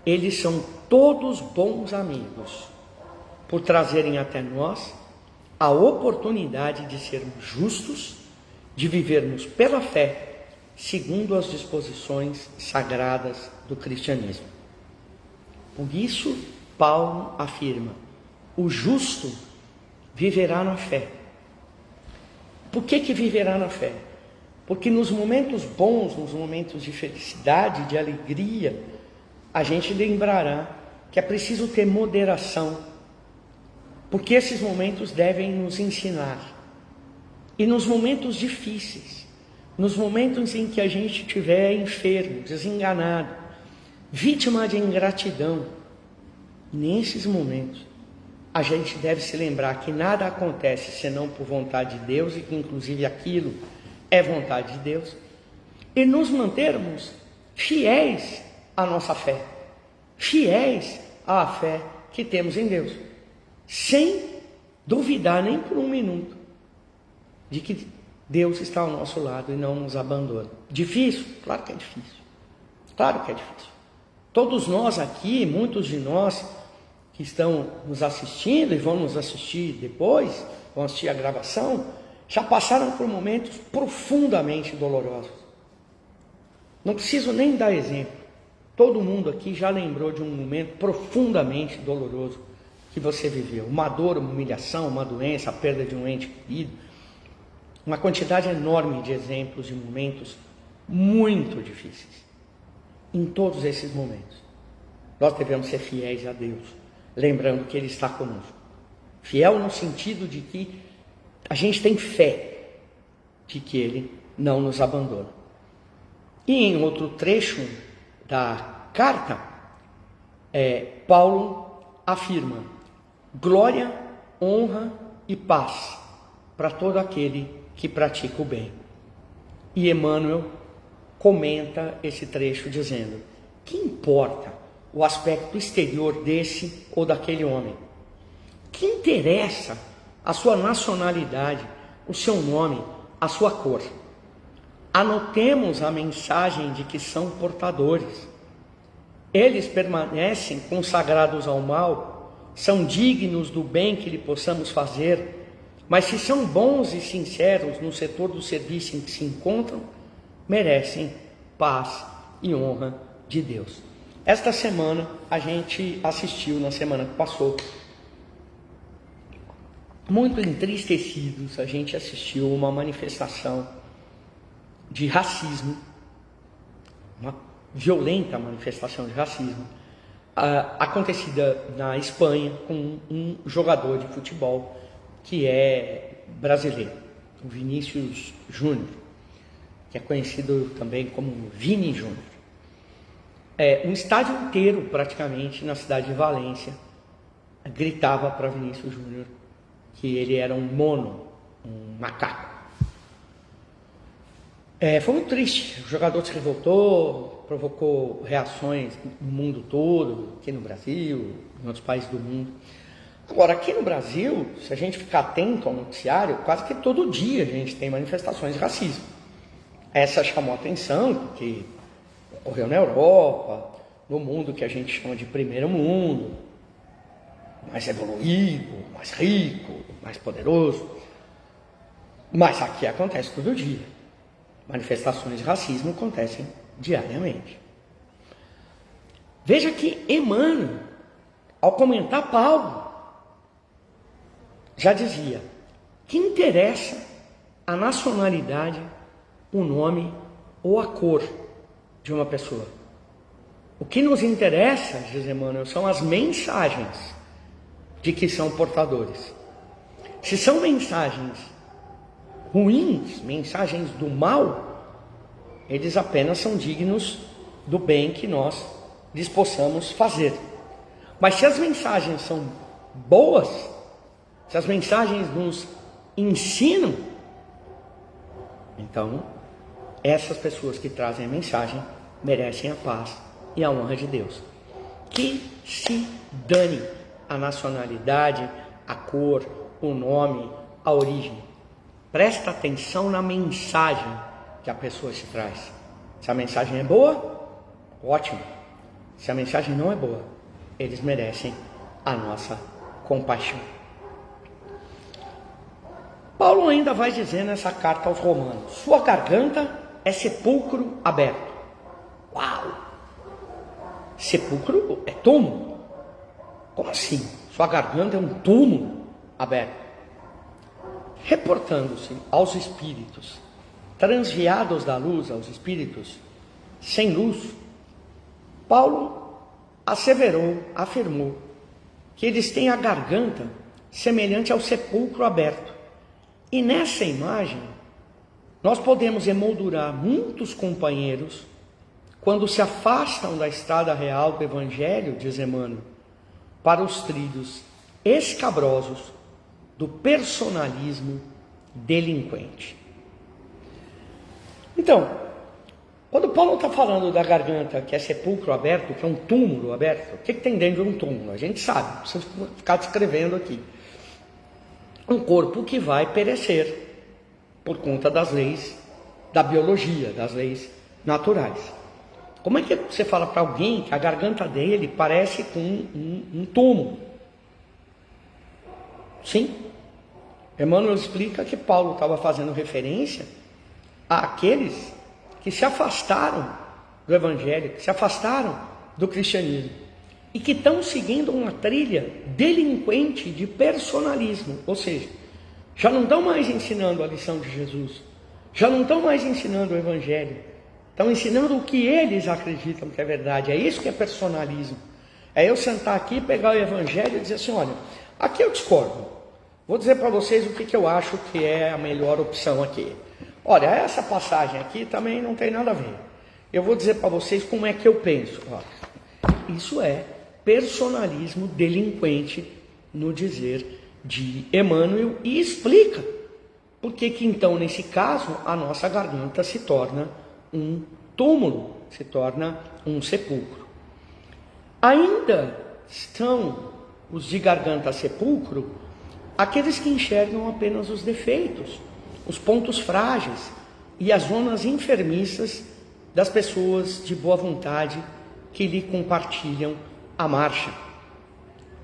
Eles são todos bons amigos, por trazerem até nós a oportunidade de sermos justos, de vivermos pela fé, segundo as disposições sagradas do cristianismo. Por isso, Paulo afirma: o justo viverá na fé. Por que viverá na fé? Porque nos momentos bons, nos momentos de felicidade, de alegria, a gente lembrará que é preciso ter moderação, porque esses momentos devem nos ensinar. E nos momentos difíceis, nos momentos em que a gente estiver enfermo, desenganado, vítima de ingratidão, nesses momentos a gente deve se lembrar que nada acontece senão por vontade de Deus, e que inclusive aquilo é vontade de Deus, e nos mantermos fiéis à nossa fé, fiéis à fé que temos em Deus, sem duvidar nem por um minuto de que Deus está ao nosso lado e não nos abandona. Difícil? Claro que é difícil. Claro que é difícil. Todos nós aqui, muitos de nós que estão nos assistindo e vão nos assistir depois, vão assistir a gravação, já passaram por momentos profundamente dolorosos. Não preciso nem dar exemplo. Todo mundo aqui já lembrou de um momento profundamente doloroso que você viveu. Uma dor, uma humilhação, uma doença, a perda de um ente querido. Uma quantidade enorme de exemplos de momentos muito difíceis. Em todos esses momentos, nós devemos ser fiéis a Deus, lembrando que Ele está conosco. Fiel no sentido de que a gente tem fé de que Ele não nos abandona. E em outro trecho da carta, Paulo afirma: glória, honra e paz para todo aquele que pratica o bem. E Emmanuel comenta esse trecho dizendo: que importa o aspecto exterior desse ou daquele homem? Que interessa a sua nacionalidade, o seu nome, a sua cor? Anotemos a mensagem de que são portadores. Eles permanecem consagrados ao mal, são dignos do bem que lhe possamos fazer, mas se são bons e sinceros no setor do serviço em que se encontram, merecem paz e honra de Deus. Esta semana a gente assistiu, na semana que passou, muito entristecidos, a gente assistiu uma manifestação de racismo, uma violenta manifestação de racismo, acontecida na Espanha com um jogador de futebol que é brasileiro, o Vinícius Júnior, que é conhecido também como Vini Júnior. Um estádio inteiro, praticamente, na cidade de Valência, gritava para Vinícius Júnior que ele era um mono, um macaco. Foi muito triste. O jogador se revoltou, provocou reações no mundo todo, aqui no Brasil, em outros países do mundo. Agora, aqui no Brasil, se a gente ficar atento ao noticiário, quase que todo dia a gente tem manifestações de racismo. Essa chamou a atenção porque ocorreu na Europa, no mundo que a gente chama de primeiro mundo, mais evoluído, mais rico, mais poderoso. Mas aqui acontece todo dia. Manifestações de racismo acontecem diariamente. Veja que Emmanuel, ao comentar Paulo, já dizia que interessa a nacionalidade, o nome ou a cor de uma pessoa. O que nos interessa, diz Emmanuel, são as mensagens de que são portadores. Se são mensagens ruins, mensagens do mal, eles apenas são dignos do bem que nós lhes possamos fazer. Mas se as mensagens são boas, se as mensagens nos ensinam, então essas pessoas que trazem a mensagem merecem a paz e a honra de Deus. Que se dane a nacionalidade, a cor, o nome, a origem. Presta atenção na mensagem que a pessoa te traz. Se a mensagem é boa, ótimo. Se a mensagem não é boa, eles merecem a nossa compaixão. Paulo ainda vai dizer nessa carta aos Romanos: sua garganta é sepulcro aberto. Uau! Sepulcro é túmulo. Como assim? Sua garganta é um túmulo aberto. Reportando-se aos espíritos transviados da luz, aos espíritos sem luz, Paulo afirmou que eles têm a garganta semelhante ao sepulcro aberto. E nessa imagem, nós podemos emoldurar muitos companheiros quando se afastam da estrada real do Evangelho, diz Emmanuel, para os trilhos escabrosos do personalismo delinquente. Então, quando Paulo está falando da garganta que é sepulcro aberto, que é um túmulo aberto, o que tem dentro de um túmulo? A gente sabe, não precisa ficar descrevendo aqui. Um corpo que vai perecer por conta das leis da biologia, das leis naturais. Como é que você fala para alguém que a garganta dele parece com um túmulo? Sim, Emmanuel explica que Paulo estava fazendo referência àqueles que se afastaram do Evangelho, que se afastaram do cristianismo e que estão seguindo uma trilha delinquente de personalismo, ou seja, já não estão mais ensinando a lição de Jesus, já não estão mais ensinando o Evangelho, estão ensinando o que eles acreditam que é verdade. É isso que é personalismo. É eu sentar aqui, pegar o Evangelho e dizer assim: olha, aqui eu discordo, vou dizer para vocês o que eu acho que é a melhor opção aqui. Olha, essa passagem aqui também não tem nada a ver. Eu vou dizer para vocês como é que eu penso. Olha, isso é personalismo delinquente no dizer de Emmanuel, e explica por que então, nesse caso, a nossa garganta se torna um túmulo, se torna um sepulcro. Ainda estão os de garganta sepulcro aqueles que enxergam apenas os defeitos, os pontos frágeis e as zonas enfermiças das pessoas de boa vontade que lhe compartilham a marcha.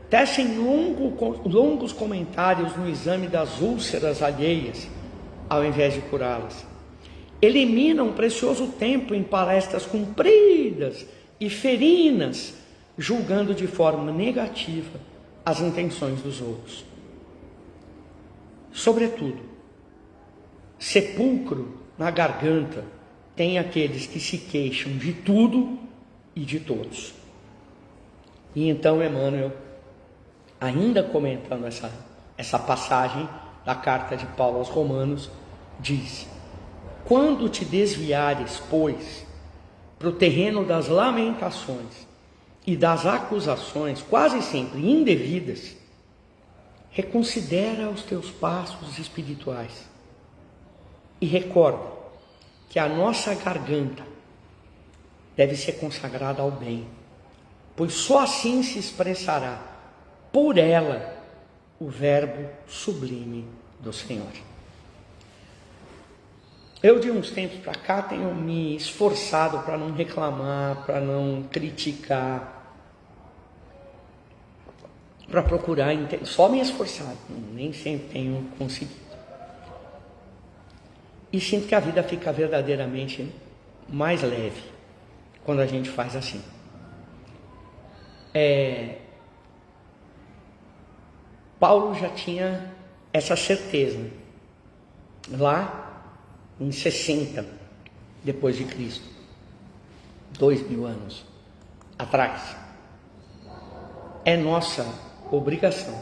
Tecem longos comentários no exame das úlceras alheias, ao invés de curá-las. Eliminam precioso tempo em palestras compridas e ferinas, julgando de forma negativa as intenções dos outros. Sobretudo, sepulcro na garganta tem aqueles que se queixam de tudo e de todos. E então Emmanuel, ainda comentando essa passagem da carta de Paulo aos Romanos, diz: quando te desviares, pois, para o terreno das lamentações e das acusações, quase sempre indevidas, reconsidera os teus passos espirituais e recorda que a nossa garganta deve ser consagrada ao bem, pois só assim se expressará por ela o verbo sublime do Senhor. Eu, de uns tempos para cá, tenho me esforçado para não reclamar, para não criticar, para procurar, só me esforçado, nem sempre tenho conseguido. E sinto que a vida fica verdadeiramente mais leve quando a gente faz assim. Paulo já tinha essa certeza lá em 60 depois de Cristo, 2000 anos atrás. É nossa obrigação,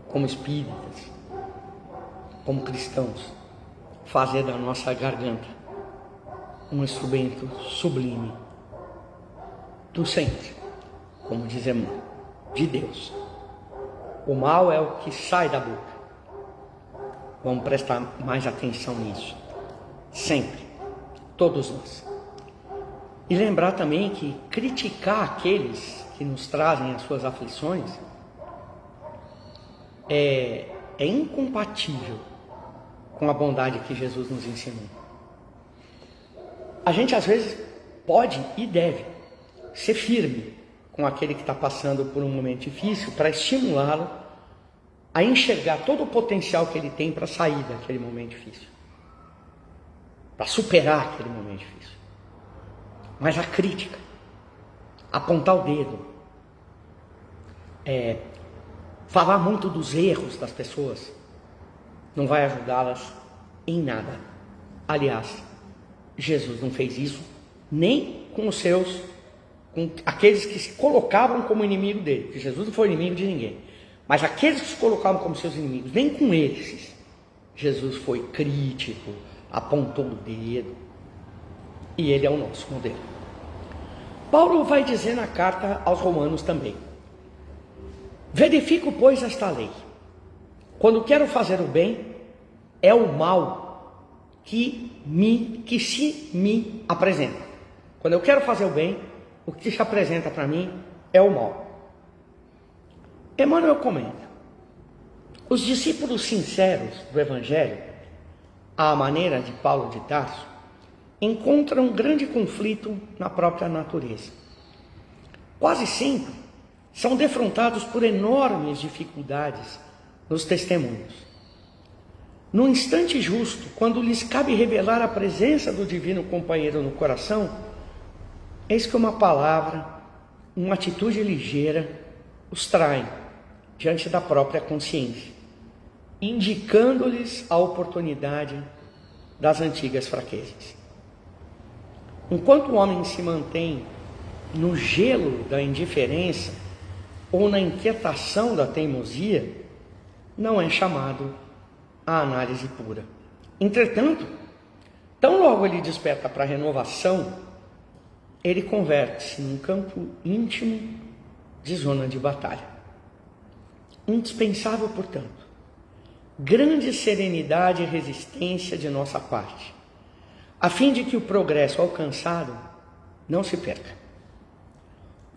como espíritas, como cristãos, fazer da nossa garganta um instrumento sublime do Senhor, como dizemos, de Deus. O mal é o que sai da boca. Vamos prestar mais atenção nisso, sempre, todos nós. E lembrar também que criticar aqueles que nos trazem as suas aflições é incompatível com a bondade que Jesus nos ensinou. A gente às vezes pode e deve ser firme com aquele que está passando por um momento difícil, para estimulá-lo a enxergar todo o potencial que ele tem para sair daquele momento difícil, para superar aquele momento difícil. Mas a crítica, apontar o dedo, falar muito dos erros das pessoas, não vai ajudá-las em nada. Aliás, Jesus não fez isso nem com com aqueles que se colocavam como inimigo dele, porque Jesus não foi inimigo de ninguém, mas aqueles que se colocavam como seus inimigos, nem com eles Jesus foi crítico, apontou o dedo, e ele é o nosso modelo. Paulo vai dizer na carta aos Romanos também: verifico, pois, esta lei: quando quero fazer o bem, é o mal que se me apresenta. Quando eu quero fazer o bem, o que se apresenta para mim é o mal. Emmanuel comenta: os discípulos sinceros do Evangelho, à maneira de Paulo de Tarso, encontram um grande conflito na própria natureza. Quase sempre são defrontados por enormes dificuldades nos testemunhos. No instante justo, quando lhes cabe revelar a presença do divino companheiro no coração, eis que uma palavra, uma atitude ligeira os trai diante da própria consciência, indicando-lhes a oportunidade das antigas fraquezas. Enquanto o homem se mantém no gelo da indiferença ou na inquietação da teimosia, não é chamado à análise pura. Entretanto, tão logo ele desperta para a renovação, ele converte-se num campo íntimo de zona de batalha. Indispensável, portanto, grande serenidade e resistência de nossa parte, a fim de que o progresso alcançado não se perca.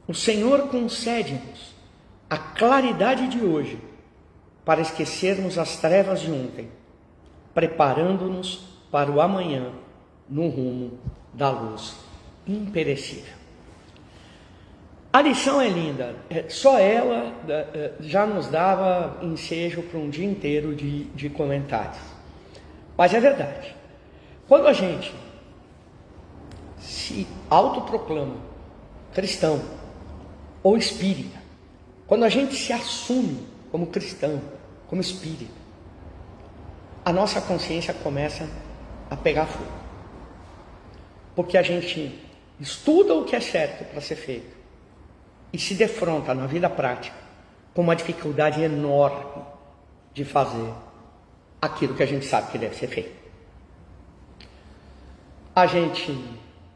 O Senhor concede-nos a claridade de hoje para esquecermos as trevas de ontem, preparando-nos para o amanhã no rumo da luz imperecível. A lição é linda, só ela já nos dava ensejo para um dia inteiro de comentários. Mas é verdade, quando a gente se autoproclama cristão ou espírita, quando a gente se assume como cristão, como espírita, a nossa consciência começa a pegar fogo, porque a gente estuda o que é certo para ser feito e se defronta na vida prática com uma dificuldade enorme de fazer aquilo que a gente sabe que deve ser feito. A gente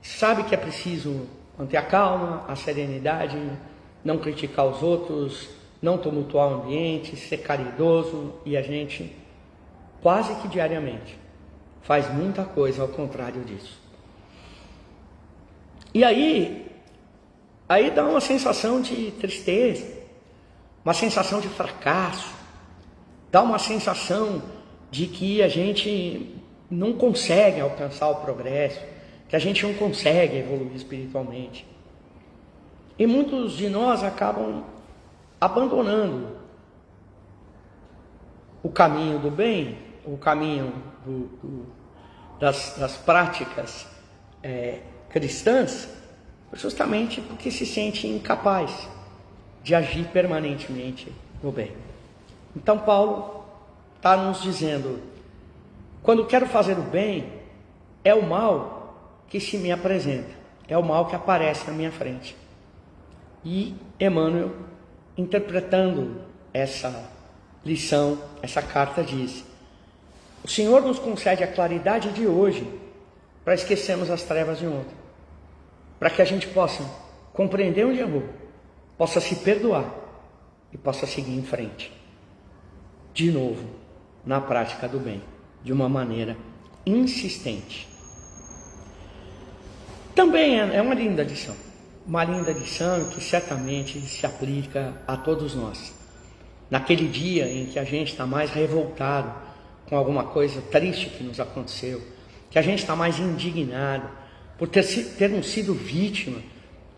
sabe que é preciso Manter a calma, a serenidade, não criticar os outros, não tumultuar o ambiente, ser caridoso, e a gente quase que diariamente faz muita coisa ao contrário disso. E aí dá uma sensação de tristeza, uma sensação de fracasso, dá uma sensação de que a gente não consegue alcançar o progresso, que a gente não consegue evoluir espiritualmente. E muitos de nós acabam abandonando o caminho do bem, o caminho das práticas cristãs, justamente porque se sente incapaz de agir permanentemente no bem. Então Paulo está nos dizendo: quando quero fazer o bem, é o mal que se me apresenta, é o mal que aparece na minha frente. E Emmanuel, interpretando essa lição, essa carta, diz: o Senhor nos concede a claridade de hoje para esquecermos as trevas de ontem, para que a gente possa compreender onde errou, possa se perdoar e possa seguir em frente, de novo, na prática do bem, de uma maneira insistente. Também é uma linda lição que certamente se aplica a todos nós. Naquele dia em que a gente está mais revoltado com alguma coisa triste que nos aconteceu, que a gente está mais indignado por termos sido vítima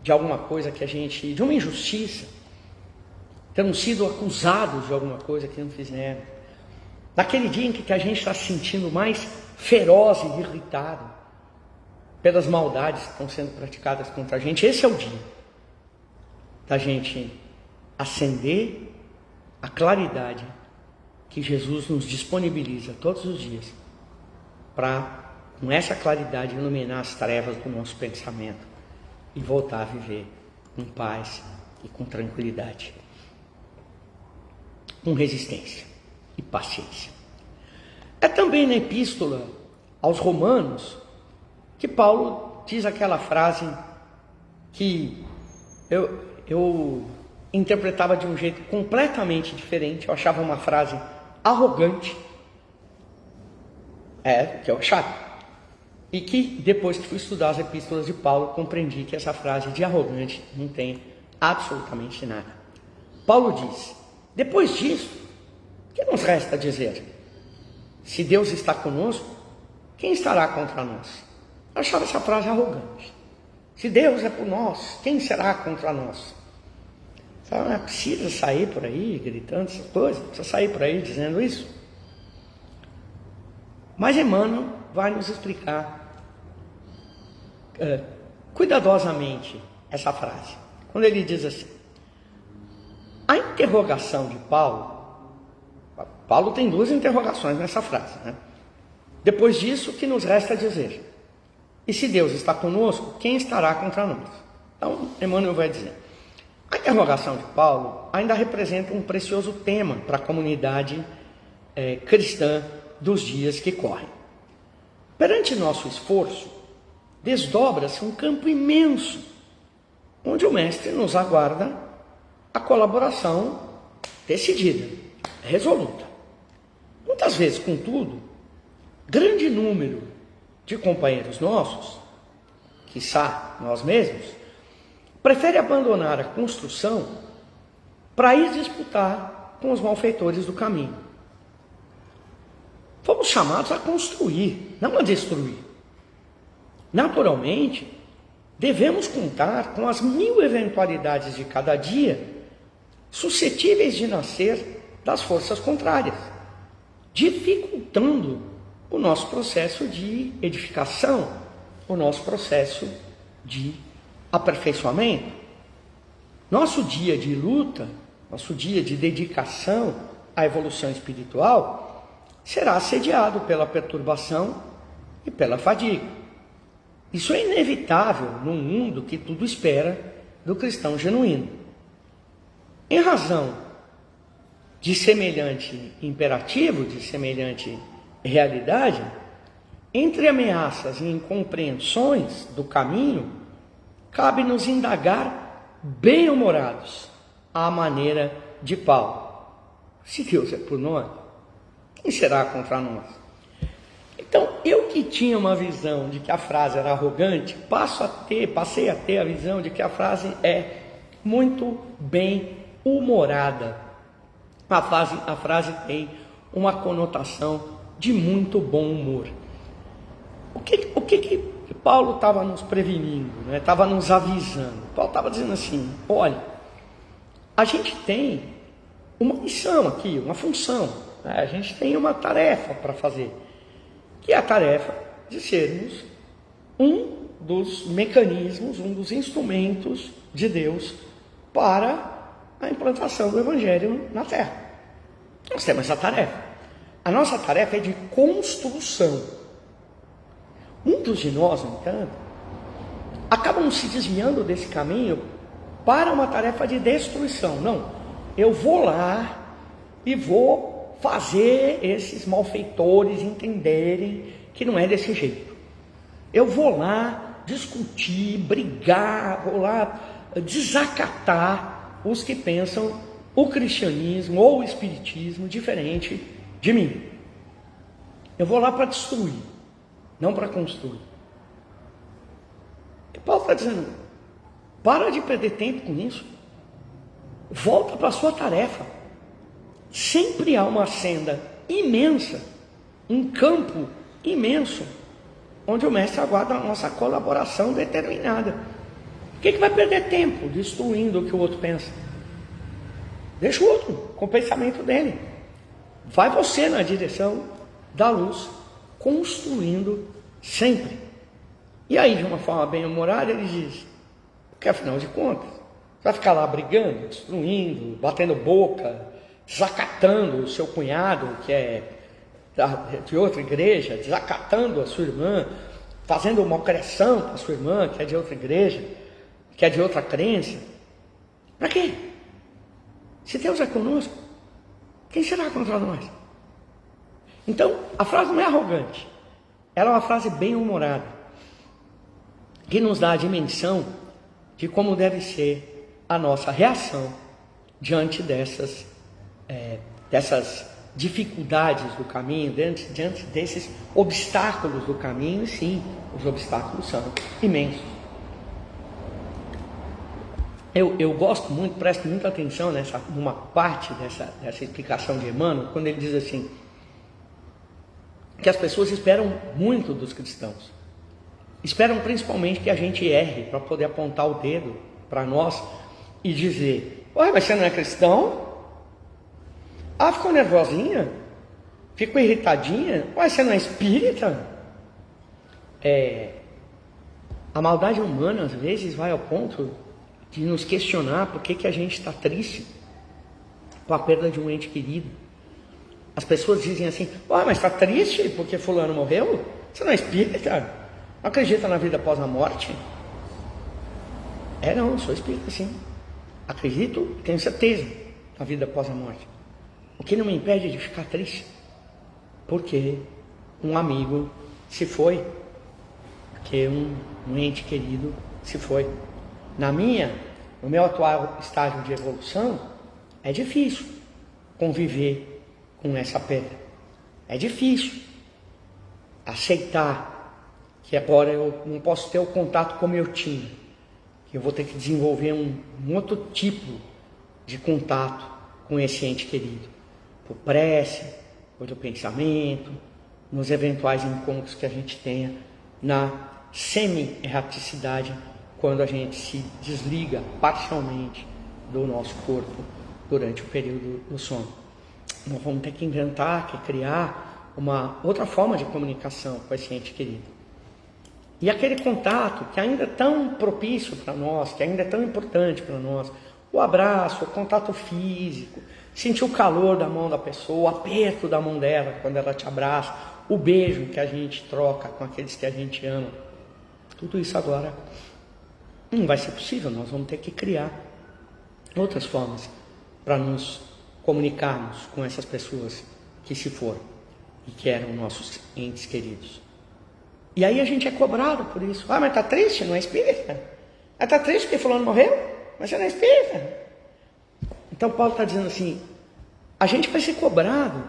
de alguma coisa de uma injustiça, termos sido acusados de alguma coisa que não fizemos. Naquele dia em que a gente está se sentindo mais feroz e irritado pelas maldades que estão sendo praticadas contra a gente, esse é o dia da gente acender a claridade que Jesus nos disponibiliza todos os dias para, com essa claridade, iluminar as trevas do nosso pensamento e voltar a viver com paz e com tranquilidade, com resistência e paciência. É também na epístola aos Romanos que Paulo diz aquela frase que eu interpretava de um jeito completamente diferente. Eu achava uma frase arrogante, que eu achava, e que depois que fui estudar as epístolas de Paulo, compreendi que essa frase de arrogante não tem absolutamente nada. Paulo diz: depois disso, o que nos resta dizer? Se Deus está conosco, quem estará contra nós? Eu achava essa frase arrogante. Se Deus é por nós, quem será contra nós? Não é preciso sair por aí gritando essas coisas, não precisa sair por aí dizendo isso. Mas Emmanuel vai nos explicar cuidadosamente essa frase. Quando ele diz assim: a interrogação de Paulo tem duas interrogações nessa frase, né? Depois disso, o que nos resta dizer? E se Deus está conosco, quem estará contra nós? Então, Emmanuel vai dizer: a interrogação de Paulo ainda representa um precioso tema para a comunidade cristã dos dias que correm. Perante nosso esforço, desdobra-se um campo imenso, onde o Mestre nos aguarda a colaboração decidida, resoluta. Muitas vezes, contudo, grande número de companheiros nossos, quiçá nós mesmos, prefere abandonar a construção para ir disputar com os malfeitores do caminho. Fomos chamados a construir, não a destruir. Naturalmente, devemos contar com as 1000 eventualidades de cada dia, suscetíveis de nascer das forças contrárias, dificultando o nosso processo de edificação, o nosso processo de aperfeiçoamento. Nosso dia de luta, nosso dia de dedicação à evolução espiritual será assediado pela perturbação e pela fadiga. Isso é inevitável num mundo que tudo espera do cristão genuíno. Em razão de semelhante imperativo, de semelhante realidade, entre ameaças e incompreensões do caminho, cabe-nos indagar bem-humorados à maneira de Paulo. Se Deus é por nós, quem será contra nós? Então, eu que tinha uma visão de que a frase era arrogante, passei a ter a visão de que a frase é muito bem-humorada. A frase tem uma conotação de muito bom humor. O que Paulo estava nos prevenindo, né? Estava nos avisando. Paulo estava dizendo assim: olha, a gente tem uma missão aqui, uma função, né? A gente tem uma tarefa para fazer, que é a tarefa de sermos um dos mecanismos, um dos instrumentos de Deus para a implantação do Evangelho na Terra. Nós temos essa tarefa. A nossa tarefa é de construção. Muitos de nós, no entanto, acabam se desviando desse caminho para uma tarefa de destruição. Não, eu vou lá e vou fazer esses malfeitores entenderem que não é desse jeito. Eu vou lá discutir, brigar, vou lá desacatar os que pensam o cristianismo ou o espiritismo diferente de mim. Eu vou lá para destruir, não para construir. E Paulo está dizendo: para de perder tempo com isso, volta para a sua tarefa. Sempre há uma senda imensa, um campo imenso, onde o mestre aguarda a nossa colaboração determinada. Por que vai perder tempo destruindo o que o outro pensa? Deixa o outro com o pensamento dele. Vai você na direção da luz, construindo sempre. E aí, de uma forma bem-humorada, ele diz: porque afinal de contas, vai ficar lá brigando, destruindo, batendo boca, desacatando o seu cunhado, que é de outra igreja, desacatando a sua irmã, fazendo malcriação para a sua irmã, que é de outra igreja, que é de outra crença. Para quê? Se Deus é conosco, quem será contra nós? Então, a frase não é arrogante, ela é uma frase bem-humorada, que nos dá a dimensão de como deve ser a nossa reação diante dessas dificuldades do caminho, diante desses obstáculos do caminho. E sim, os obstáculos são imensos. Eu gosto muito, presto muita atenção numa parte dessa explicação de Emmanuel, quando ele diz assim, que as pessoas esperam muito dos cristãos. Esperam principalmente que a gente erre para poder apontar o dedo para nós e dizer: ué, mas você não é cristão? Ah, ficou nervosinha? Ficou irritadinha? Ué, você não é espírita? A maldade humana às vezes vai ao ponto de nos questionar por que a gente está triste com a perda de um ente querido. As pessoas dizem assim: ué, mas está triste porque fulano morreu? Você não é espírita? Não acredita na vida após a morte? Não, eu sou espírita, sim. Acredito e tenho certeza na vida após a morte. O que não me impede de ficar triste, porque um amigo se foi, porque um ente querido se foi. No meu atual estágio de evolução, é difícil conviver com essa perda. É difícil aceitar que agora eu não posso ter o contato como eu tinha, que eu vou ter que desenvolver um outro tipo de contato com esse ente querido, por prece, por pensamento, nos eventuais encontros que a gente tenha na semi-erraticidade, quando a gente se desliga parcialmente do nosso corpo durante o período do sono. Nós vamos ter que inventar, criar uma outra forma de comunicação com esse ente querido. E aquele contato que ainda é tão propício para nós, que ainda é tão importante para nós, o abraço, o contato físico, sentir o calor da mão da pessoa, o aperto da mão dela quando ela te abraça, o beijo que a gente troca com aqueles que a gente ama, tudo isso agora não vai ser possível. Nós vamos ter que criar outras formas para nos comunicarmos com essas pessoas que se foram e que eram nossos entes queridos. E aí a gente é cobrado por isso. Ah, mas está triste, não é espírita? Ela está triste porque fulano morreu? Mas você não é espírita. Então Paulo está dizendo assim, a gente vai ser cobrado,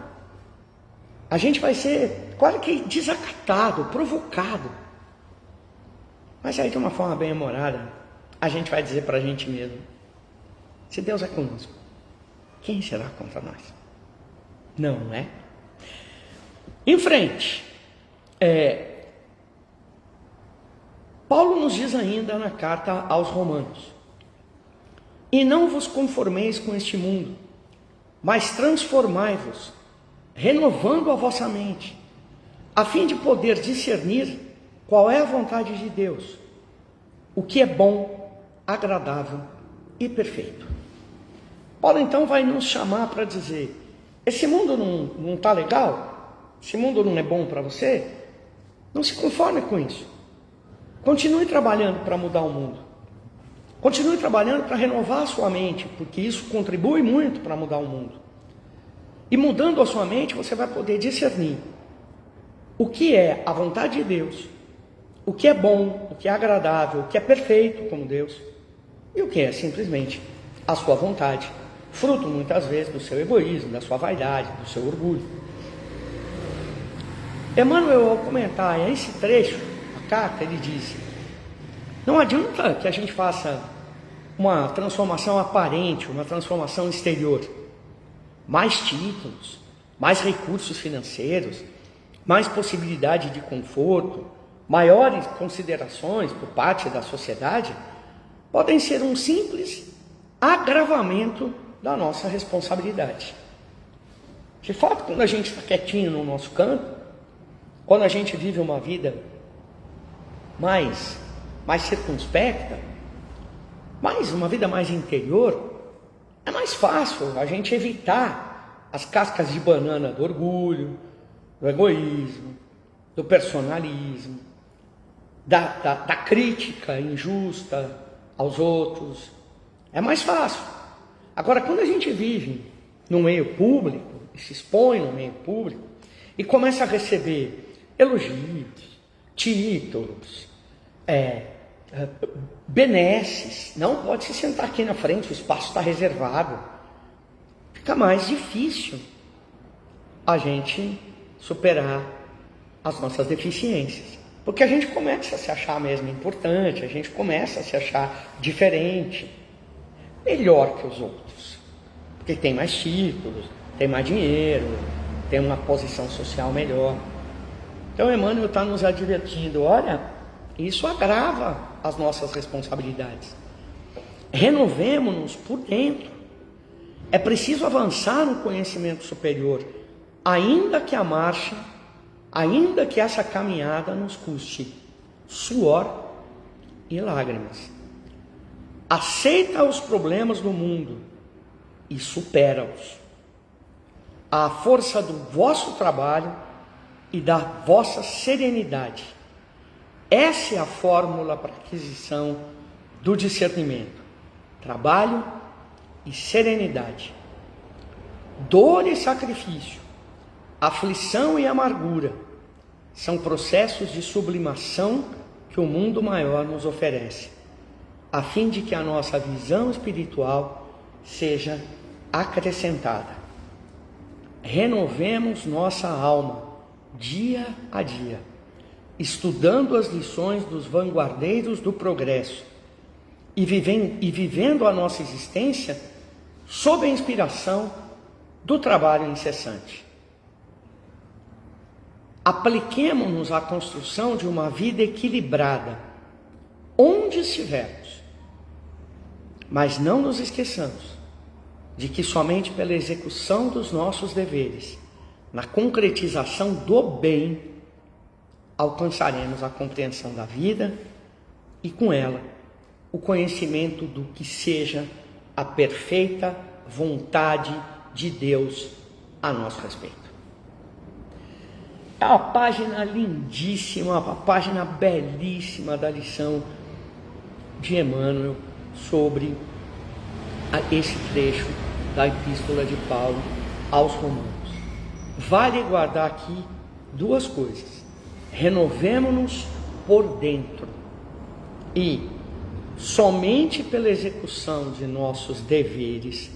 a gente vai ser quase que desacatado, provocado. Mas aí de uma forma bem humorada, a gente vai dizer para a gente mesmo, se Deus é conosco, quem será contra nós? Não é? Em frente, Paulo nos diz ainda na carta aos Romanos, e não vos conformeis com este mundo, mas transformai-vos, renovando a vossa mente, a fim de poder discernir qual é a vontade de Deus, o que é bom, agradável e perfeito. Paulo então vai nos chamar para dizer, esse mundo não está legal? Esse mundo não é bom para você? Não se conforme com isso. Continue trabalhando para mudar o mundo. Continue trabalhando para renovar a sua mente, porque isso contribui muito para mudar o mundo. E mudando a sua mente, você vai poder discernir o que é a vontade de Deus, o que é bom, o que é agradável, o que é perfeito como Deus, e o que é simplesmente a sua vontade, fruto muitas vezes do seu egoísmo, da sua vaidade, do seu orgulho. Emmanuel, ao comentar esse trecho, a carta, ele diz, não adianta que a gente faça uma transformação aparente, uma transformação exterior, mais títulos, mais recursos financeiros, mais possibilidade de conforto, maiores considerações por parte da sociedade, podem ser um simples agravamento da nossa responsabilidade. De fato, quando a gente está quietinho no nosso canto, quando a gente vive uma vida mais circunspecta, uma vida mais interior, é mais fácil a gente evitar as cascas de banana do orgulho, do egoísmo, do personalismo, da crítica injusta aos outros. É mais fácil. Agora, quando a gente vive no meio público, se expõe no meio público, e começa a receber elogios, títulos, benesses, não pode se sentar aqui na frente, o espaço está reservado, fica mais difícil a gente superar as nossas deficiências, porque a gente começa a se achar mesmo importante, a gente começa a se achar diferente, melhor que os outros, porque tem mais títulos, tem mais dinheiro, tem uma posição social melhor. Então Emmanuel está nos advertindo, olha, isso agrava as nossas responsabilidades. Renovemo-nos por dentro. É preciso avançar no conhecimento superior, ainda que a marcha, ainda que essa caminhada nos custe suor e lágrimas. Aceita os problemas do mundo e supera-os. À força do vosso trabalho e da vossa serenidade. Essa é a fórmula para a aquisição do discernimento. Trabalho e serenidade. Dor e sacrifício, aflição e amargura são processos de sublimação que o mundo maior nos oferece, a fim de que a nossa visão espiritual seja acrescentada. Renovemos nossa alma dia a dia, estudando as lições dos vanguardeiros do progresso e vivendo a nossa existência sob a inspiração do trabalho incessante. Apliquemo-nos à construção de uma vida equilibrada, onde estivermos, mas não nos esqueçamos de que somente pela execução dos nossos deveres, na concretização do bem, alcançaremos a compreensão da vida e, com ela, o conhecimento do que seja a perfeita vontade de Deus a nosso respeito. É uma página lindíssima, uma página belíssima da lição de Emmanuel sobre esse trecho da Epístola de Paulo aos Romanos. Vale guardar aqui duas coisas: renovemo-nos por dentro e somente pela execução de nossos deveres,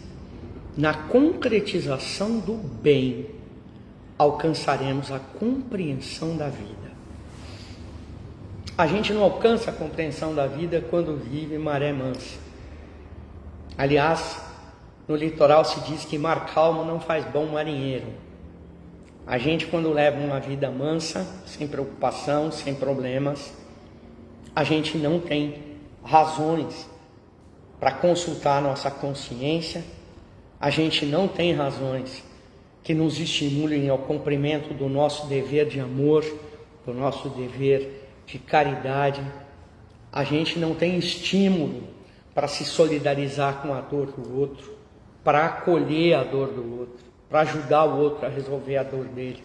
na concretização do bem, alcançaremos a compreensão da vida. A gente não alcança a compreensão da vida quando vive maré mansa. Aliás, no litoral se diz que mar calmo não faz bom marinheiro. A gente, quando leva uma vida mansa, sem preocupação, sem problemas, a gente não tem razões para consultar nossa consciência, a gente não tem razões que nos estimulem ao cumprimento do nosso dever de amor, do nosso dever de caridade. A gente não tem estímulo para se solidarizar com a dor do outro, para acolher a dor do outro, para ajudar o outro a resolver a dor dele.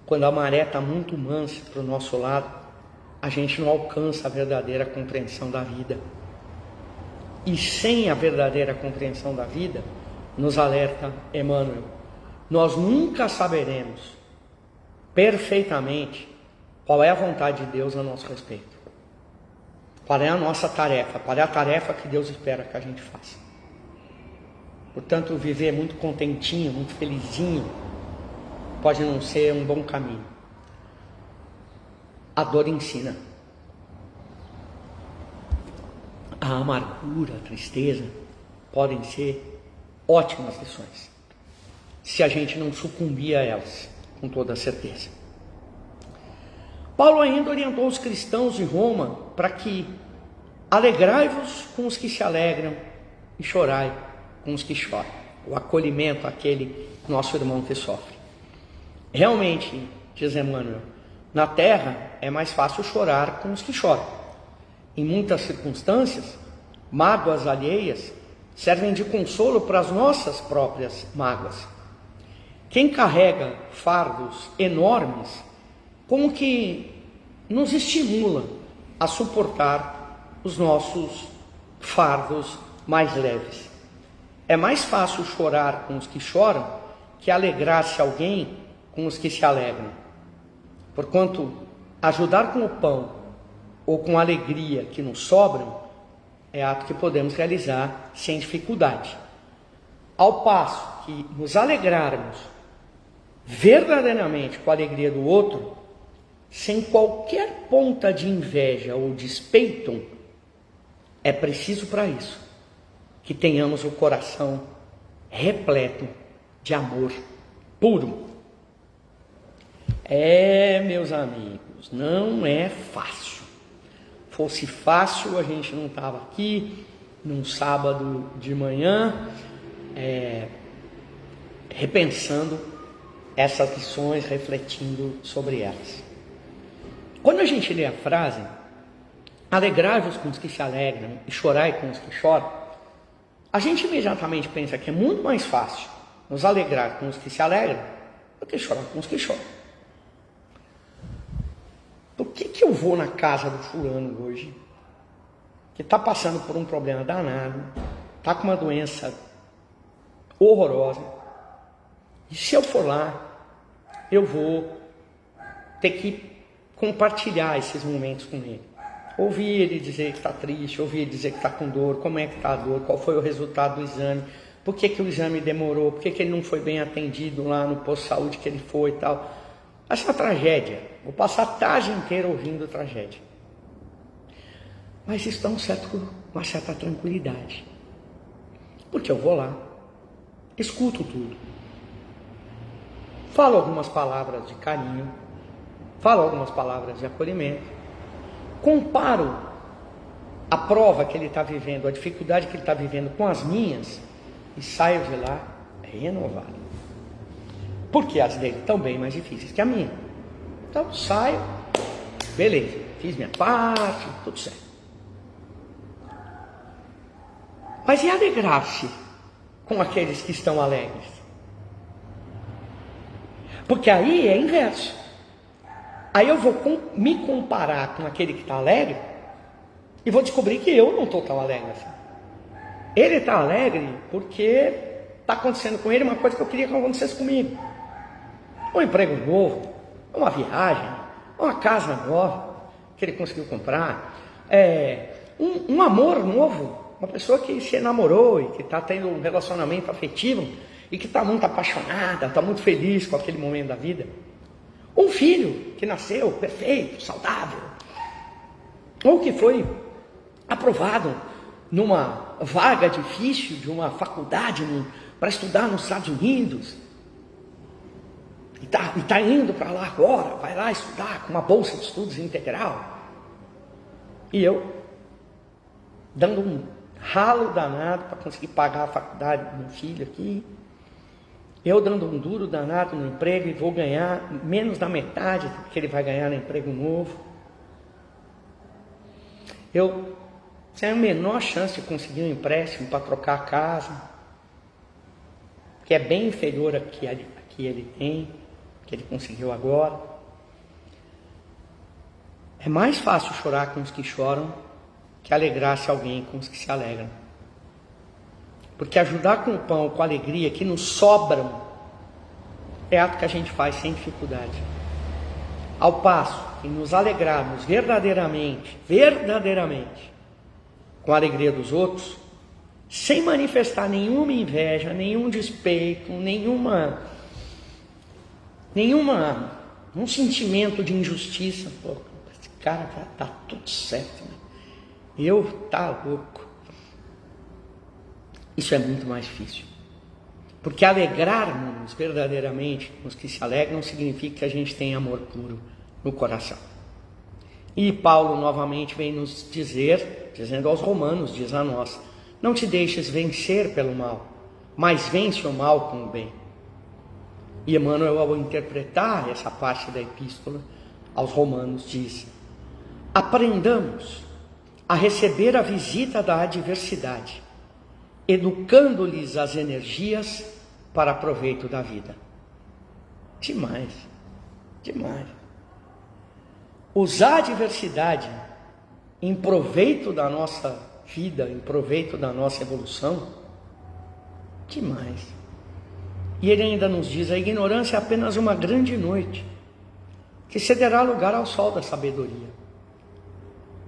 Quando a maré está muito mansa para o nosso lado, a gente não alcança a verdadeira compreensão da vida. E sem a verdadeira compreensão da vida, nos alerta Emmanuel, nós nunca saberemos perfeitamente qual é a vontade de Deus a nosso respeito. Qual é a nossa tarefa, qual é a tarefa que Deus espera que a gente faça. Portanto, viver muito contentinho, muito felizinho, pode não ser um bom caminho. A dor ensina. A amargura, a tristeza podem ser ótimas lições, se a gente não sucumbir a elas, com toda certeza. Paulo ainda orientou os cristãos de Roma para que alegrai-vos com os que se alegram e chorai com os que choram. O acolhimento àquele nosso irmão que sofre. Realmente, diz Emmanuel, na terra é mais fácil chorar com os que choram. Em muitas circunstâncias, mágoas alheias servem de consolo para as nossas próprias mágoas. Quem carrega fardos enormes, como que nos estimula a suportar os nossos fardos mais leves. É mais fácil chorar com os que choram que alegrar-se alguém com os que se alegram. Porquanto ajudar com o pão ou com a alegria que nos sobram é ato que podemos realizar sem dificuldade. Ao passo que nos alegrarmos verdadeiramente com a alegria do outro, sem qualquer ponta de inveja ou despeito, é preciso para isso que tenhamos o coração repleto de amor puro. Meus amigos, não é fácil. Fosse fácil, a gente não estava aqui num sábado de manhã repensando essas lições, refletindo sobre elas. Quando a gente lê a frase, alegrai-vos com os que se alegram e chorai com os que choram, a gente imediatamente pensa que é muito mais fácil nos alegrar com os que se alegram do que chorar com os que choram. Por que eu vou na casa do fulano hoje, que está passando por um problema danado, está com uma doença horrorosa, e se eu for lá, eu vou ter que compartilhar esses momentos com ele. Ouvir ele dizer que está triste, ouvir ele dizer que está com dor, como é que está a dor, qual foi o resultado do exame, por que o exame demorou, por que ele não foi bem atendido lá no posto de saúde que ele foi e tal. Essa tragédia, vou passar a tarde inteira ouvindo tragédia. Mas isso dá uma certa tranquilidade. Porque eu vou lá, escuto tudo, falo algumas palavras de carinho, falo algumas palavras de acolhimento, comparo a prova que ele está vivendo, a dificuldade que ele está vivendo com as minhas e saio de lá renovado. Porque as dele estão bem mais difíceis que a minha. Então saio, beleza, fiz minha parte, tudo certo. Mas e alegrar-se com aqueles que estão alegres? Porque aí é inverso. Aí eu vou me comparar com aquele que está alegre e vou descobrir que eu não estou tão alegre assim. Ele está alegre porque está acontecendo com ele uma coisa que eu queria que acontecesse comigo. Um emprego novo, uma viagem, uma casa nova que ele conseguiu comprar, um amor novo, uma pessoa que se namorou e que está tendo um relacionamento afetivo e que está muito apaixonada, está muito feliz com aquele momento da vida. Um filho que nasceu perfeito, saudável, ou que foi aprovado numa vaga difícil de uma faculdade para estudar nos Estados Unidos, e está indo para lá agora, vai lá estudar com uma bolsa de estudos integral, e eu dando um ralo danado para conseguir pagar a faculdade do meu filho aqui, eu dando um duro danado no emprego e vou ganhar menos da metade do que ele vai ganhar no emprego novo. Eu tenho a menor chance de conseguir um empréstimo para trocar a casa, que é bem inferior a que ele tem, que ele conseguiu agora. É mais fácil chorar com os que choram que alegrar-se alguém com os que se alegram. Porque ajudar com o pão, com a alegria que nos sobram, é ato que a gente faz sem dificuldade. Ao passo que nos alegrarmos verdadeiramente, com a alegria dos outros, sem manifestar nenhuma inveja, nenhum despeito, um sentimento de injustiça. Pô, esse cara tá tudo certo, né? Tá louco. Isso é muito mais difícil. Porque alegrar-nos verdadeiramente com os que se alegram significa que a gente tem amor puro no coração. E Paulo novamente vem nos dizer, dizendo aos romanos, diz a nós: não te deixes vencer pelo mal, mas vence o mal com o bem. E Emmanuel, ao interpretar essa parte da epístola aos romanos, diz: aprendamos a receber a visita da adversidade, educando-lhes as energias para proveito da vida. Demais. Usar a adversidade em proveito da nossa vida, em proveito da nossa evolução, demais. E ele ainda nos diz: a ignorância é apenas uma grande noite, que cederá lugar ao sol da sabedoria.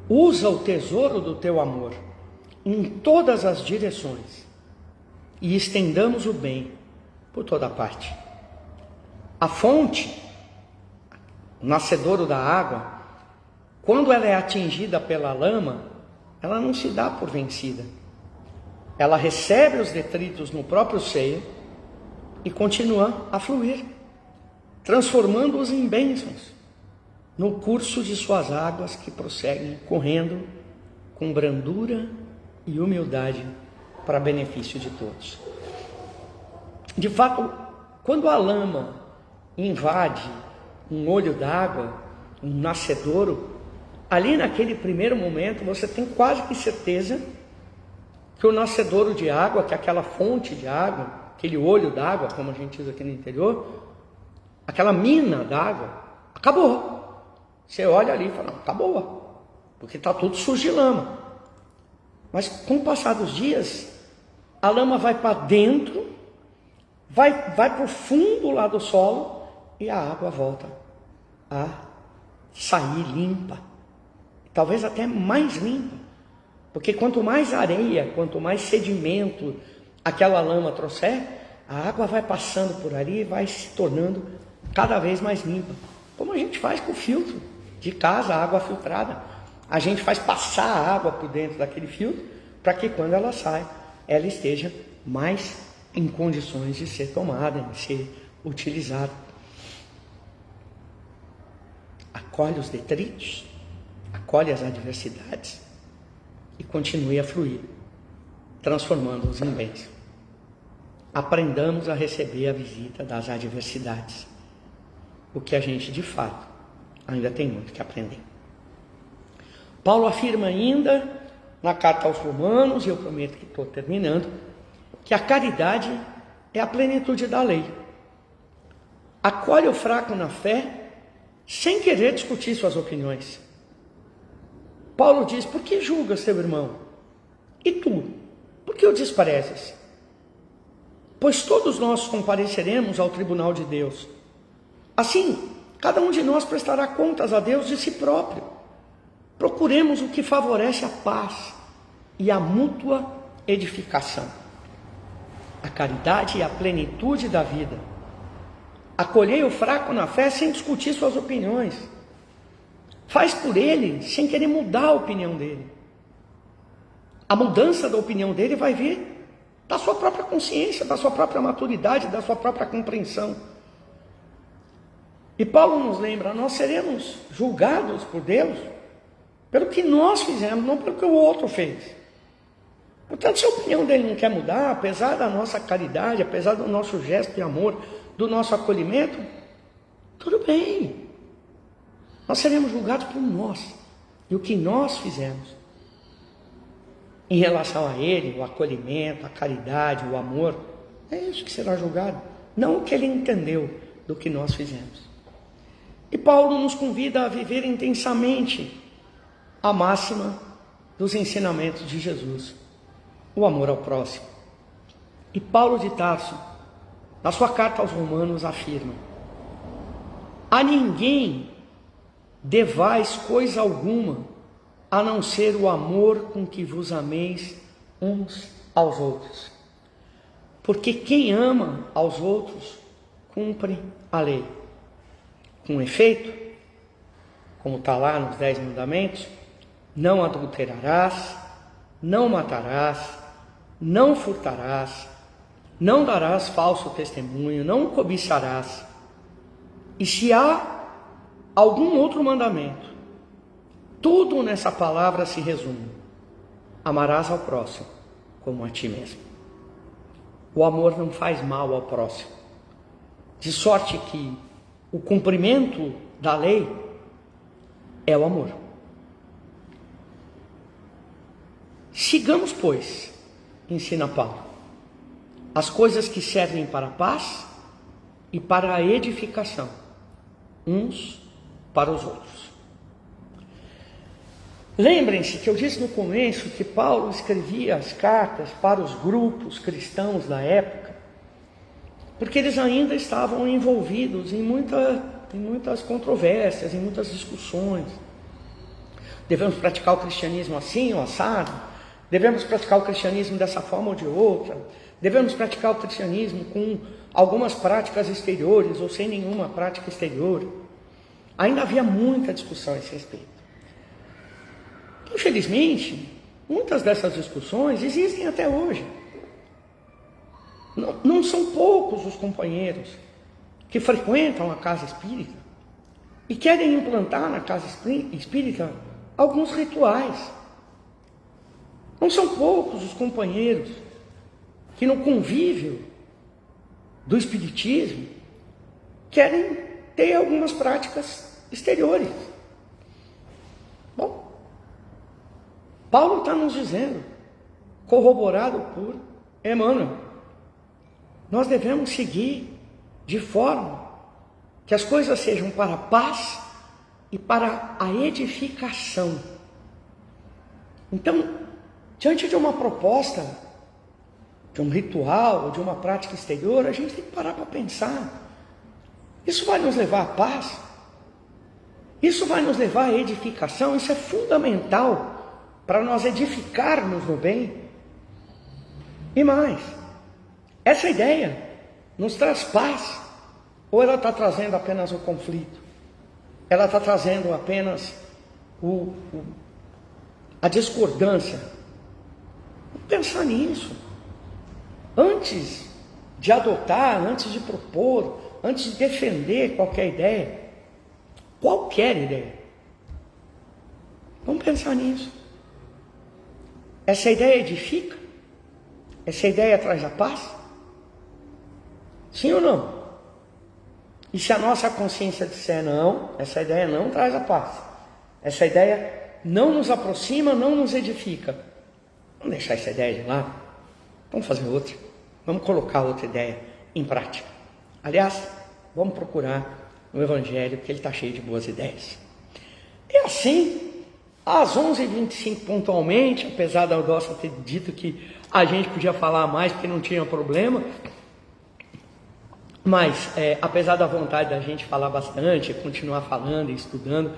Usa o tesouro do teu amor em todas as direções e estendamos o bem por toda parte. A fonte, o nascedouro da água, quando ela é atingida pela lama, ela não se dá por vencida. Ela recebe os detritos no próprio seio e continua a fluir, transformando-os em bênçãos no curso de suas águas, que prosseguem correndo com brandura e humildade para benefício de todos. De fato, quando a lama invade um olho d'água, um nascedouro, ali naquele primeiro momento você tem quase que certeza que o nascedouro de água, que é aquela fonte de água, aquele olho d'água, como a gente diz aqui no interior, aquela mina d'água, acabou. Você olha ali e fala: não, tá boa, porque está tudo sujo de lama. Mas com o passar dos dias, a lama vai para dentro, vai para o fundo lá do solo, e a água volta a sair limpa, talvez até mais limpa, porque quanto mais areia, quanto mais sedimento aquela lama trouxer, a água vai passando por ali e vai se tornando cada vez mais limpa, como a gente faz com o filtro de casa, a água filtrada. A gente faz passar a água por dentro daquele filtro, para que quando ela sai, ela esteja mais em condições de ser tomada, de ser utilizada. Acolhe os detritos, acolhe as adversidades e continue a fluir, transformando-os em bênção. Aprendamos a receber a visita das adversidades, porque a gente, de fato, ainda tem muito que aprender. Paulo afirma ainda na carta aos Romanos, e eu prometo que estou terminando, que a caridade é a plenitude da lei. Acolhe o fraco na fé, sem querer discutir suas opiniões. Paulo diz: por que julgas teu irmão? E tu, por que o desprezas? Pois todos nós compareceremos ao tribunal de Deus. Assim, cada um de nós prestará contas a Deus de si próprio. procuremos o que favorece a paz e a mútua edificação, a caridade e a plenitude da vida. Acolhei o fraco na fé sem discutir suas opiniões. Faz por ele sem querer mudar a opinião dele. A mudança da opinião dele vai vir da sua própria consciência, da sua própria maturidade, da sua própria compreensão. E Paulo nos lembra, nós seremos julgados por Deus pelo que nós fizemos, não pelo que o outro fez. Portanto, se a opinião dele não quer mudar, apesar da nossa caridade, apesar do nosso gesto de amor, do nosso acolhimento, tudo bem. Nós seremos julgados por nós e o que nós fizemos. Em relação a ele, o acolhimento, a caridade, o amor, é isso que será julgado, não o que ele entendeu do que nós fizemos. E Paulo nos convida a viver intensamente a máxima dos ensinamentos de Jesus, o amor ao próximo. E Paulo de Tarso, na sua carta aos Romanos, afirma: a ninguém devais coisa alguma, a não ser o amor com que vos ameis uns aos outros. Porque quem ama aos outros, cumpre a lei. Com efeito, como está lá nos 10 mandamentos, não adulterarás, não matarás, não furtarás, não darás falso testemunho, não cobiçarás. E se há algum outro mandamento, tudo nessa palavra se resume: amarás ao próximo como a ti mesmo. O amor não faz mal ao próximo, de sorte que o cumprimento da lei é o amor. Sigamos, pois, ensina Paulo, as coisas que servem para a paz e para a edificação, uns para os outros. Lembrem-se que eu disse no começo que Paulo escrevia as cartas para os grupos cristãos da época, porque eles ainda estavam envolvidos em muitas controvérsias, em muitas discussões. Devemos praticar o cristianismo assim ou assado? Devemos praticar o cristianismo dessa forma ou de outra? Devemos praticar o cristianismo com algumas práticas exteriores ou sem nenhuma prática exterior? Ainda havia muita discussão a esse respeito. Infelizmente, muitas dessas discussões existem até hoje. Não são poucos os companheiros que frequentam a casa espírita e querem implantar na casa espírita alguns rituais. Não são poucos os companheiros que no convívio do espiritismo querem ter algumas práticas exteriores. Bom, Paulo está nos dizendo, corroborado por Emmanuel, nós devemos seguir de forma que as coisas sejam para a paz e para a edificação. Então, diante de uma proposta, de um ritual, de uma prática exterior, a gente tem que parar para pensar. Isso vai nos levar à paz? Isso vai nos levar à edificação? Isso é fundamental para nós edificarmos no bem. E mais, essa ideia nos traz paz? Ou ela está trazendo apenas o conflito? Ela está trazendo apenas a discordância? Vamos pensar nisso. Antes de adotar, antes de propor, antes de defender qualquer ideia, vamos pensar nisso. Essa ideia edifica? Essa ideia traz a paz? Sim ou não? E se a nossa consciência disser não, essa ideia não traz a paz, essa ideia não nos aproxima, não nos edifica, vamos deixar essa ideia de lado, vamos fazer outra, vamos colocar outra ideia em prática. Aliás, vamos procurar no Evangelho, que ele está cheio de boas ideias. E assim, às 11h25 pontualmente, apesar da Aldossa ter dito que a gente podia falar mais porque não tinha problema, mas apesar da vontade da gente falar bastante, continuar falando e estudando,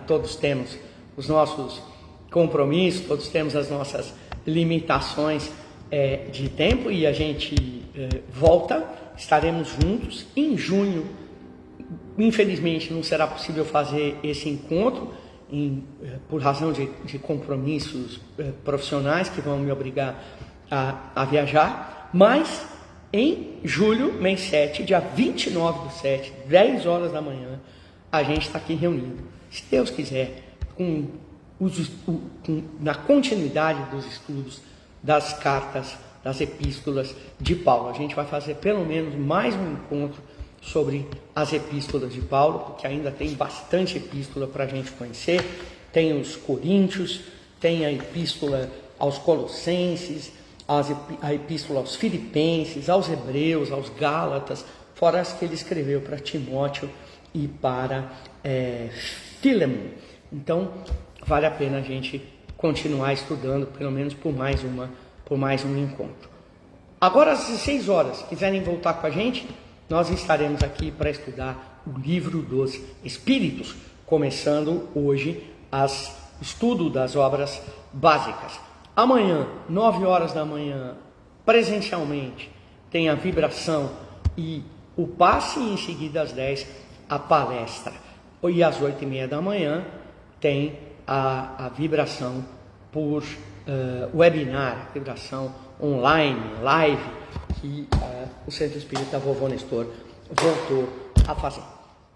todos temos os nossos compromissos, todos temos as nossas limitações de tempo, e a gente volta, estaremos juntos em junho. Infelizmente não será possível fazer esse encontro por razão de compromissos profissionais que vão me obrigar a viajar, mas em julho, mês 7, dia 29/7, 10 horas da manhã, a gente está aqui reunido, se Deus quiser, na continuidade dos estudos das cartas, das epístolas de Paulo. A gente vai fazer pelo menos mais um encontro sobre as epístolas de Paulo, porque ainda tem bastante epístola para a gente conhecer. Tem os Coríntios, tem a epístola aos Colossenses, a epístola aos Filipenses, aos Hebreus, aos Gálatas, fora as que ele escreveu para Timóteo e para Filemon. Então, vale a pena a gente continuar estudando, pelo menos por mais um encontro. Agora, às 16 horas, quiserem voltar com a gente, nós estaremos aqui para estudar o Livro dos Espíritos, começando hoje o estudo das obras básicas. Amanhã, 9 horas da manhã, presencialmente, tem a vibração e o passe, e em seguida às 10, a palestra. E às 8h30 da manhã tem a vibração por webinar, vibração online, live, que o Centro Espírita Vovô Nestor voltou a fazer.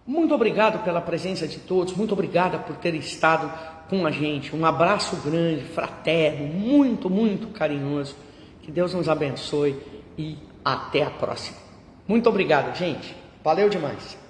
Muito obrigado pela presença de todos, muito obrigado por ter estado com a gente. Um abraço grande, fraterno, muito, muito carinhoso. Que Deus nos abençoe e até a próxima. Muito obrigado, gente. Valeu demais.